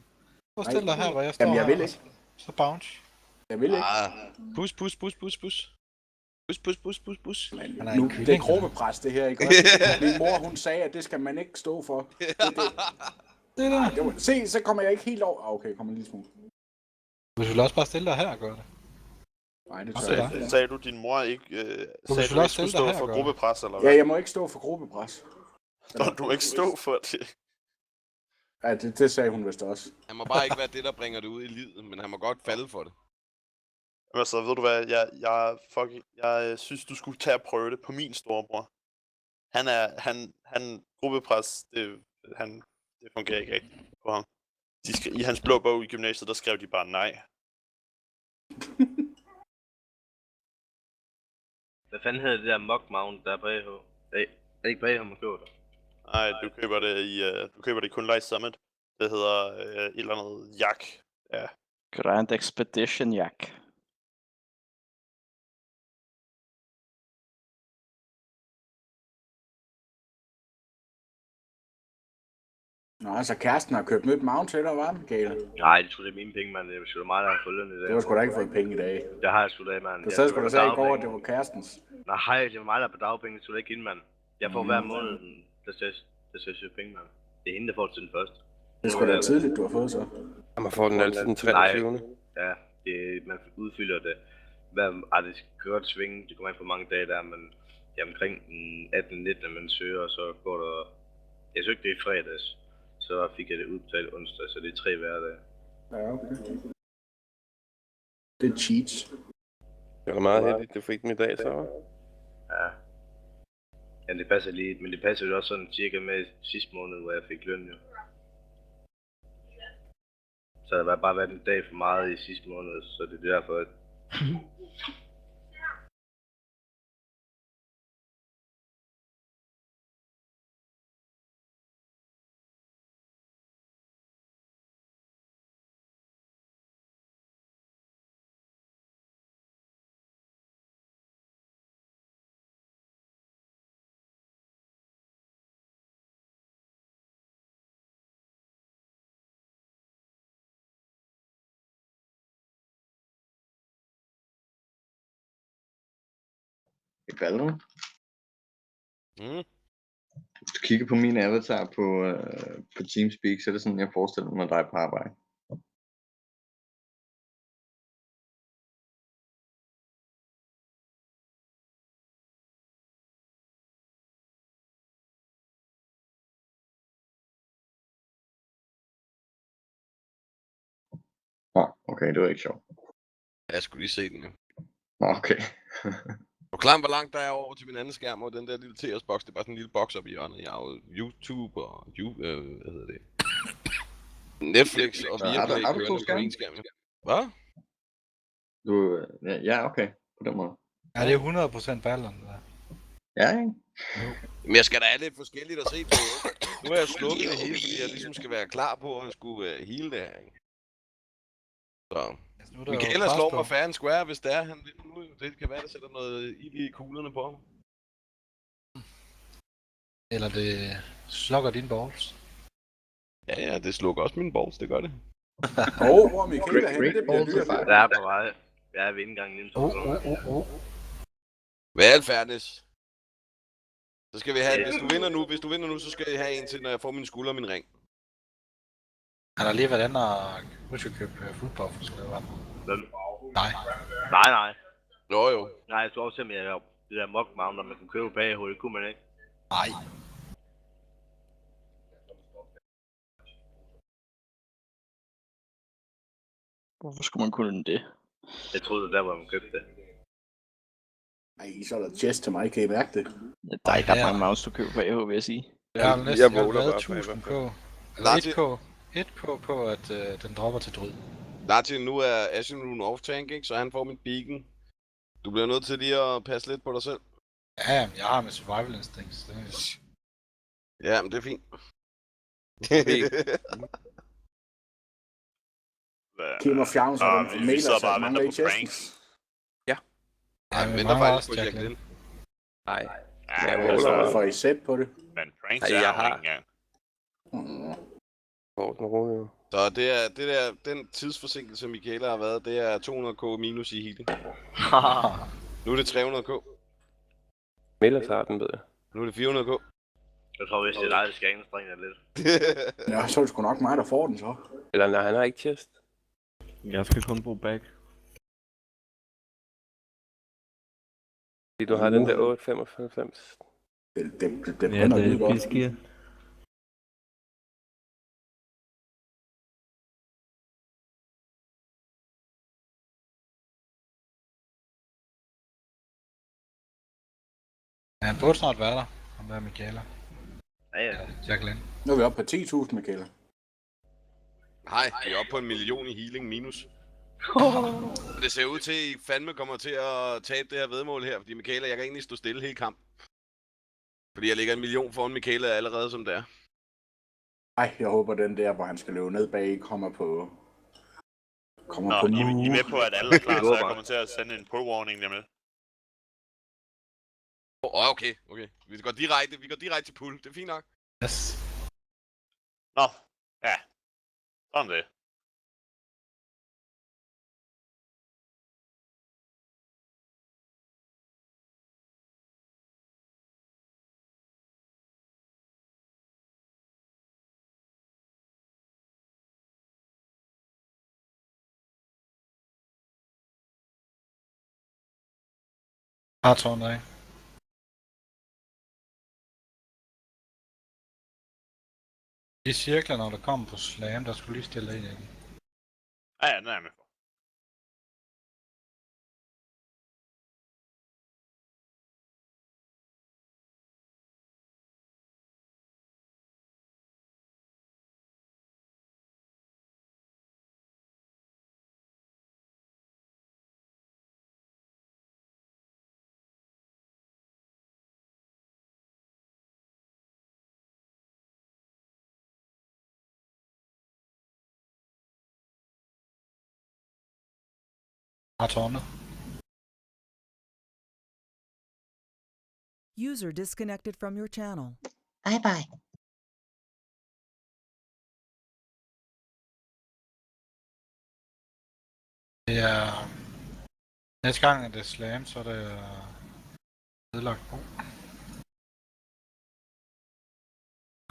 Prøv at stille dig her, hvor jeg står. Jamen, jeg vil ikke. Så bounce. Jeg vil ikke. Pus. Nu, det er gruppepres, det her, ikke? Min mor, hun sagde, at det skal man ikke stå for. Se, så kommer jeg ikke helt over. Okay, kommer en lille smule. Du vil også bare stille dig her og gøre det. Nej, det tror jeg ikke. Sagde du, din mor ikke, sagde du ikke skulle stå for gruppepres, eller hvad? Ja, jeg må ikke stå for gruppepres. Du må ikke stå for det? Ja, det sagde hun vist også. Han må bare ikke være det, der bringer det ud i livet, men han må godt falde for det. Altså, ved du hvad, jeg synes, du skulle tage og prøve det på min storebror. Han gruppepres, det fungerer ikke rigtigt på ham. I hans blå bog i gymnasiet, der skrev de bare nej. Hvad fanden hedder det der Mock Mount, der er baghed? Nej, er det ikke baghed, man køber det? Nej, du køber det i kun Light Summit. Det hedder et eller andet jak. Ja. Grand Expedition jak. Nå, altså kæresten har købt nyt mount til dig, var den, Gale? Nej, det skulle da mine penge, mand. Det var sgu da mig, der har fået løn i dag. Du har sgu da ikke fået penge i dag. Det har jeg sgu da, mand. Du sagde sgu da sagde i går, at det var kærestens. Nej, det var mig, der er på dagpenge. Det skulle da ikke ind, mand. Jeg får hver måned, der skal penge, mand. Det er hende, der får til den første. Det er sgu da tidligt, du har fået så. Og man får den altid den 23. Ja, man udfylder det. Det skal godt svinge. Det kommer ind på mange dage der, men det er omkring 18-19, man søger, og så går der... Jeg synes ikke, det er fredags. Så fik jeg det udbetalt onsdag, så det er 3 hverdage. Ja, okay. Det er cheats. Det var meget heldigt, du fik den i dag, så. Ja. Ja, det passer lige, men det passer jo også sådan cirka med sidste måned, hvor jeg fik løn jo. Så der var bare været en dag for meget i sidste måned, så det er derfor, at... Balder. Mm. Hvis du kigger på min avatar på Teamspeak, så er det sådan, jeg forestiller mig dig på arbejde. Okay, det var ikke sjovt. Jeg skulle lige se den, jo. Okay. Du er klar, hvor langt der er over til min anden skærm, og den der lille TS-boks, det er bare sådan en lille boks op i hjørnet. Jeg har jo YouTube og hvad hedder det? Netflix og Viaplay har du to kørende på en skærm. Hvad? Ja, okay, på den måde. Ja, det er 100% balleren, der. Ja, ikke? Men jeg skal da have lidt forskelligt at se på. Nu har jeg slukket det hele, fordi jeg ligesom skal være klar på, at jeg skulle hele det her, ikke? Så... Michaela slår mig fair and square, hvis det er, han vil nu. Det kan være, der sætter noget ild i kuglerne på ham. Eller det slukker dine balls. Ja, det slukker også mine balls, det gør det. Hvor er Michaela henne? Det bliver dyrt. Jeg er på vej. Jeg er ved indgangen inden for Hvad er fairness? Så skal vi have, hvis du vinder nu, så skal jeg have en til, når jeg får min skulder og min ring. Han har lige været inde og huske at købe foodpuff, skal det være. Nej. Nej. Jo. Nej, jeg tror også, at jeg det der mock mounter, man kunne købe baghoved, det kunne man ikke. Nej. Hvorfor skulle man kunne det? Jeg troede, der var man købte det. Nej, så er der chest til mig, kan I mærke det? Der er ikke ret mange mouse, du køber på AH, vil jeg sige. Jeg har næsten vågner været bare 1000 på. på. Eller 1k på, at den dropper til dryd. Martin, nu er Ashen Rune off-tank, ikke? Så han får mit beacon. Du bliver nødt til lige at passe lidt på dig selv. Ja, jeg har med survival instincts. Ja, men det er fint. Kim og Fjern, så den vi mailer sidder sig, bare og mangler venter i på chesten. pranks. Ja, men venter faktisk på Jacqueline. Nej. Ja, Så får I sæt på det. Men pranks Ej, er jeg jo har- ikke engang. Så det er den tidsforsinkelse, Michaela har været, det er 200k minus i healing. Nu er det 300k. Miller tager den, ved jeg. Nu er det 400k. Jeg tror, hvis det er dig, der skal anstrenge dig lidt. Ja, så er det sgu nok mig, der får den så. Eller nej, han har ikke chest. Jeg skal kun bruge back. Fordi du har den der 895. Det Ja, brænder det lige er godt. biskier. Ja, han burde snart være der. Ham der Michaela. Ja. Jacqueline. Nu er vi oppe på 10.000, Michaela. Nej, vi er oppe på 1 million i healing minus. Det ser ud til, at I fandme kommer til at tabe det her vedmål her, fordi Michaela, jeg kan egentlig stå stille hele kamp. Fordi jeg ligger 1 million foran Michaela allerede som det er. Ej, jeg håber den der, hvor han skal løbe ned bag, kommer på... Nå, I er med på, at alle er klar, så jeg kommer til at sende en pull-warning lige med. Okay. Vi går direkte til pull. Det er fint nok. Yes. Nå, ja. Sådan det. Har tårnet af. De cirkler, når der kommer på slam, der skulle lige stille ind igen. Ja, den er jeg med på. Har tårnet. User disconnected from your channel. Bye bye. Det er... Næste gang er det slam, så er det nedlagt på.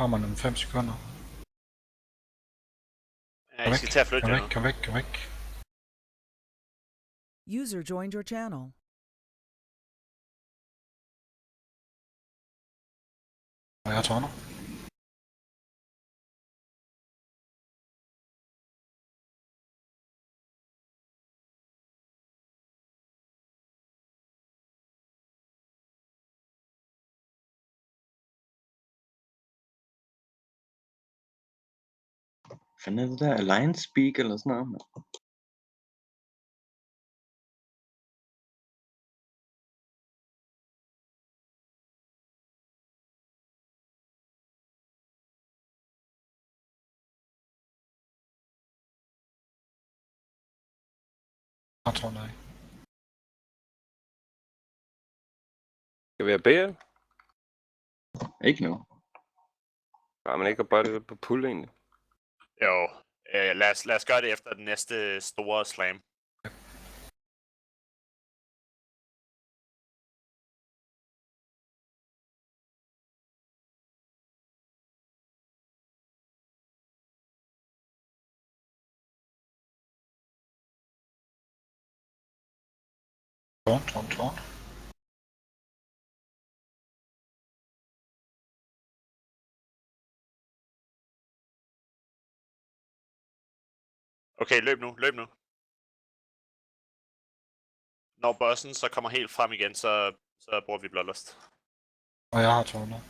Kommer den 5 sekunder. Ja, I skal tage at flytte jer nu. Kom væk. User joined your channel. Og jeg tårner. Fanden er det der Alliance Speak eller sådan noget, mand? Har tårnet af. Skal vi have bære? Ikke nu. Nej, men ikke bare det på pull egentlig. Jo, Lad os gøre det efter den næste store slam. Tårn. Okay, løb nu. Når bossen så kommer helt frem igen, så bruger vi Bloodlust. Og jeg har tårnet.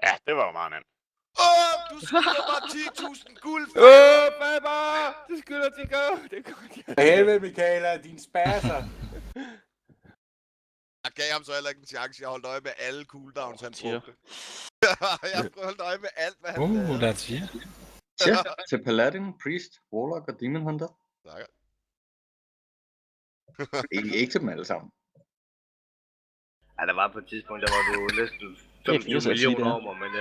Ja, det var jo meget nemt. Du skylder mig 10.000 guld. Faber! Du skylder 10 go! Det er godt. Helvede, Michaela, din spasser. Jeg gav ham så heller ikke en chance. Jeg holdt øje med alle cooldowns, han brugte. Jeg holdt øje med alt, hvad han lavede. Der er 10. Chef til Paladin, Priest, Warlock og Demon Hunter. Takker. Ikke til dem alle sammen. Ja, der var på et tidspunkt, der var du næsten 25 Det er millioner over, men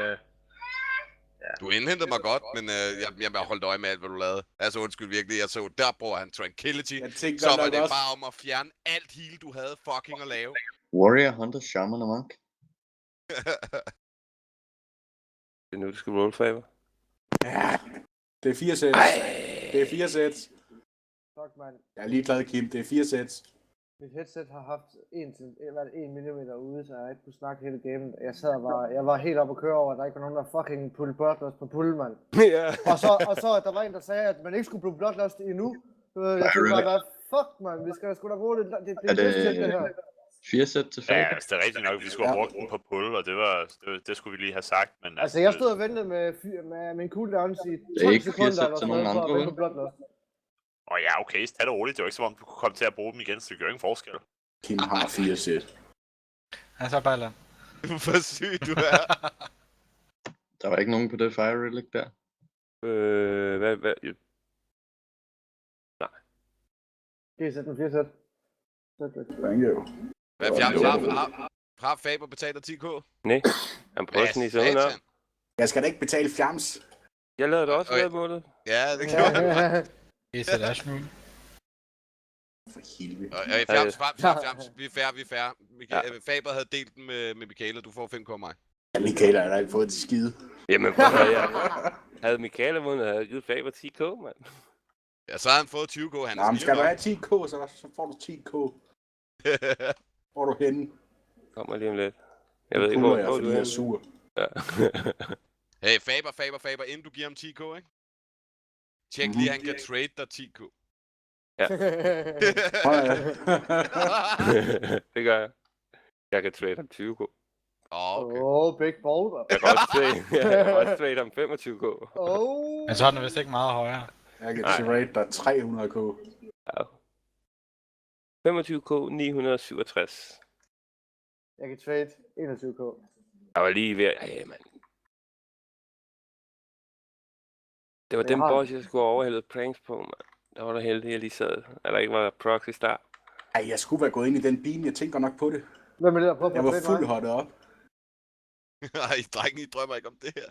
Du indhentede mig godt, men jeg holdt øje med alt, hvad du lavede. Altså undskyld virkelig, jeg så, der bruger han Tranquility. Så var det bare om at fjerne alt heal, du havde fucking at lave. Warrior, Hunter, Shaman og Monk. Det er nu, du skal roll, Faber. Ja, det er 4 sæt. Det er 4 sæt. Fuck, man. Jeg er ligeglad, Kim. Det er 4 sæt. Mit headset har haft 1 millimeter ude, så jeg ikke kunne snakke hele gamen. Jeg var helt oppe at køre over, at der ikke var nogen, der fucking pullede Bloodlust på pullen, mand. Ja. Og så der var en, der sagde, at man ikke skulle blive Bloodlust endnu. Jeg tænkte bare, fuck, man, vi skal sgu da bruge det. Det det her. 4 sæt til Ja, Faber. altså, det er rigtigt nok, at vi skulle have brugt den på pull, og det skulle vi lige have sagt. Men Altså, jeg stod og ventede med min cooldowns i 12 sekunder, eller sådan noget, for at vente på Bloodlust. Ja, okay, tag det roligt. Det var ikke som om, du kunne komme til at bruge dem igen, så det gør ingen forskel. Kim har 4 sæt. Ja, så bare Hvor syg du er. Der var ikke nogen på det Fire Relic der. Hvad? Nej. G-sæt med 4 sæt. Thank you. Hvad har Faber betalt 10k? Nej, han prøver sådan i sådan op. Jeg skal da ikke betale fjams. Jeg lavede det også ved målet. Ja, det gjorde du. G-sæt Ashmoon. For helvede. Fjams. Vi er fair. Faber havde delt den med Michaela. Du får 5k mig. Ja, Michaela har da ikke fået til skide. Jamen, havde Michaela vundet, havde jeg givet Faber 10k, mand. Ja, så har han fået 20k. Jamen, skal du have 10k, så får du 10k. Hvor er du henne? Kommer lige om lidt. Jeg ved ikke, hvor du er. Jeg er sur. Ja. Hey, Faber, inden du giver ham 10k, ikke? Tjek lige, han kan trade dig 10k. Ja. Det gør jeg. Jeg kan trade ham 20k. Okay. Big baller. Jeg kan også trade ham 25k. Men så er den vist ikke meget højere. Jeg kan trade dig 300k. Ja. 25k, 967. Jeg kan trade 21k. Jeg var lige ved at... mand. Det var den boss, jeg skulle overhælde pranks på, mand. Der var der heldig, jeg lige sad. At der ikke var proxy start. Ej, jeg skulle være gået ind i den bil, jeg tænker nok på det. Hvem er det der på? Jeg var fuldt hottet op. Ej, drengen, I drømmer ikke om det her.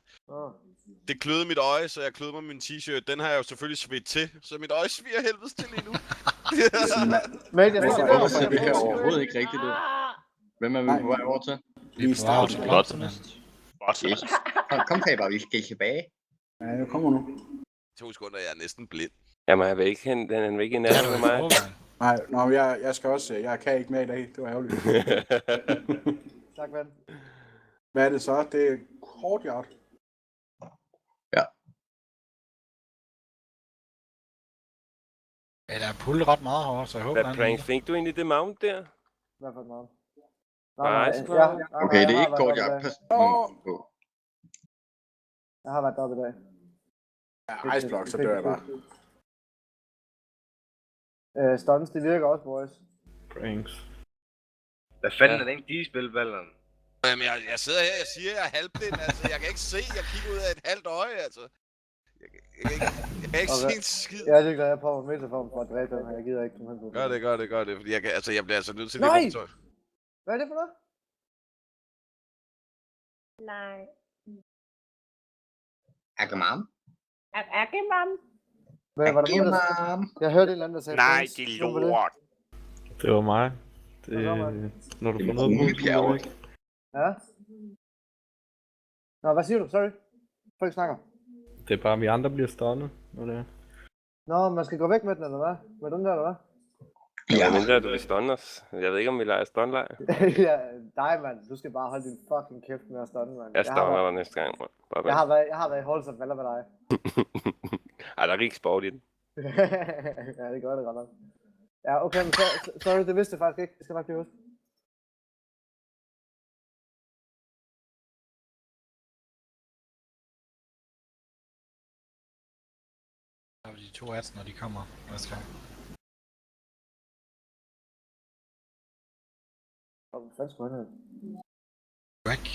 Det kløede mit øje, så jeg kløede mig min t-shirt. Den har jeg jo selvfølgelig svedt til, så mit øje sviger helvedes til lige nu. Men jeg Hvorfor ser det her overhovedet ikke rigtigt ud? Hvem er vi på vej over til? Vi er på vej til Bloodlust. Kom, Faber, vi skal tilbage. Ja, jeg kommer nu. 2 sekunder, jeg er næsten blind. Jamen, han vil ikke hen, den er ikke i nærheden af mig. Nej, jeg skal også, jeg kan ikke med i dag, det var ærgerligt. Tak, ven. Hvad er det så? Det er hårdt hjert. Ja. Ja, der er pullet ret meget hårdt, så jeg håber, Hvad pranks fik du egentlig det mount der? Hvad for noget? Okay, det er ikke godt, jeg pas på. Jeg har været deroppe i dag. Ja, Iceblock, så dør jeg bare. Stuns, det virker også, boys. Pranks. Hvad fanden er det ikke, de spil, Balleren? Jamen, jeg sidder her, jeg siger, jeg er halvblind, altså. Jeg kan ikke se, jeg kigger ud af et halvt øje, altså. Jeg kan ikke se en skid. Jeg er det glad, jeg prøver metaform for at dræbe dem, jeg gider ikke komme hen på. Gør det, fordi jeg bliver altså nødt til Nej! lige at Hvad er det for noget? Nej. Agamam. Agamam. Hvad var der nogen, der... Jeg hørte en eller anden, der sagde... Nej, det er lort. Det var mig. Det, når du får noget på væk. Ja? Nå, hvad siger du? Sorry. Folk snakker. Det er bare, vi andre bliver stunnet, når det er. Nå, man skal gå væk med den, eller hvad? Med den der, eller hvad? Ja, mindre du vil stunne os. Jeg ved ikke, om vi leger stunleg. Ja, dig, mand. Du skal bare holde din fucking kæft med at stunne, mand. Jeg stunner dig næste gang, mand. Jeg har været i Halls of Valor med dig. Ej, der er ikke sport i den. Ja, det gør det godt nok. Ja, okay, men sorry, det vidste jeg faktisk ikke. Det skal nok blive husket. Der er de 2 ads, når de kommer næste gang. Hvad fanden skulle han have? Væk.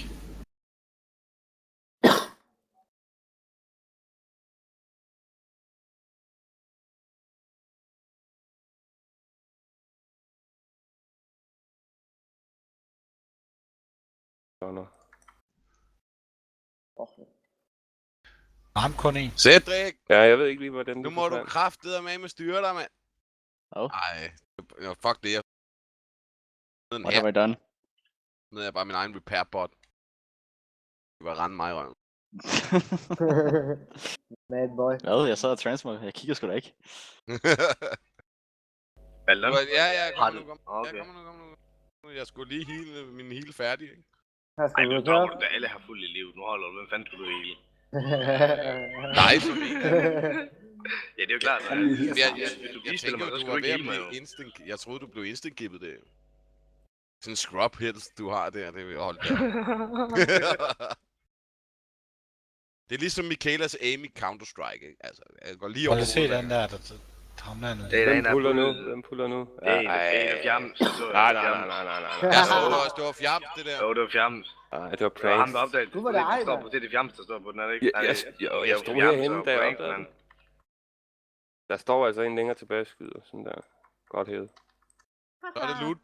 Varm kun en. Cedric! Ja, jeg ved ikke lige, hvordan Nu må du kraftedeme styre dig, mand. Ej, fuck det. What have I done? Nu er jeg bare min egen repair bot. Det var rende mig i røven. Mad boy. Hvad? Jeg sad og transfer. Jeg kigger sgu da ikke. Ballon? Ja, kom nu. Jeg skulle lige heal min heal færdig, ikke? Ej, nu dropper du da alle har fuld i liv. Nu holder du, hvem fanden skulle du heal? Nej, for mig. Ja, det er jo klart. Jeg tænker jo, du var ved at blive instant... Jeg troede, du blev instant-gibbet det. Sådan en scrub health, du har der, det vil jeg holde der. Det er ligesom Michaelas aim i Counter-Strike, ikke? Altså, jeg går lige over... Prøv at se den der, hamler nu. Hvem puller nu? Hvem puller nu? Det er Fjams. Nej. Jeg så også, det var Fjams, det der. Jo, det var Fjams. Nej, det var Det var pranks. ham, der opdagede. Du var det ej, Det er det Fjams, der står på den, er det ikke? Jeg stod herhenne, da jeg opdagede den. Der står altså en længere tilbage skyder, sådan der. Godt hævet. Så er det loot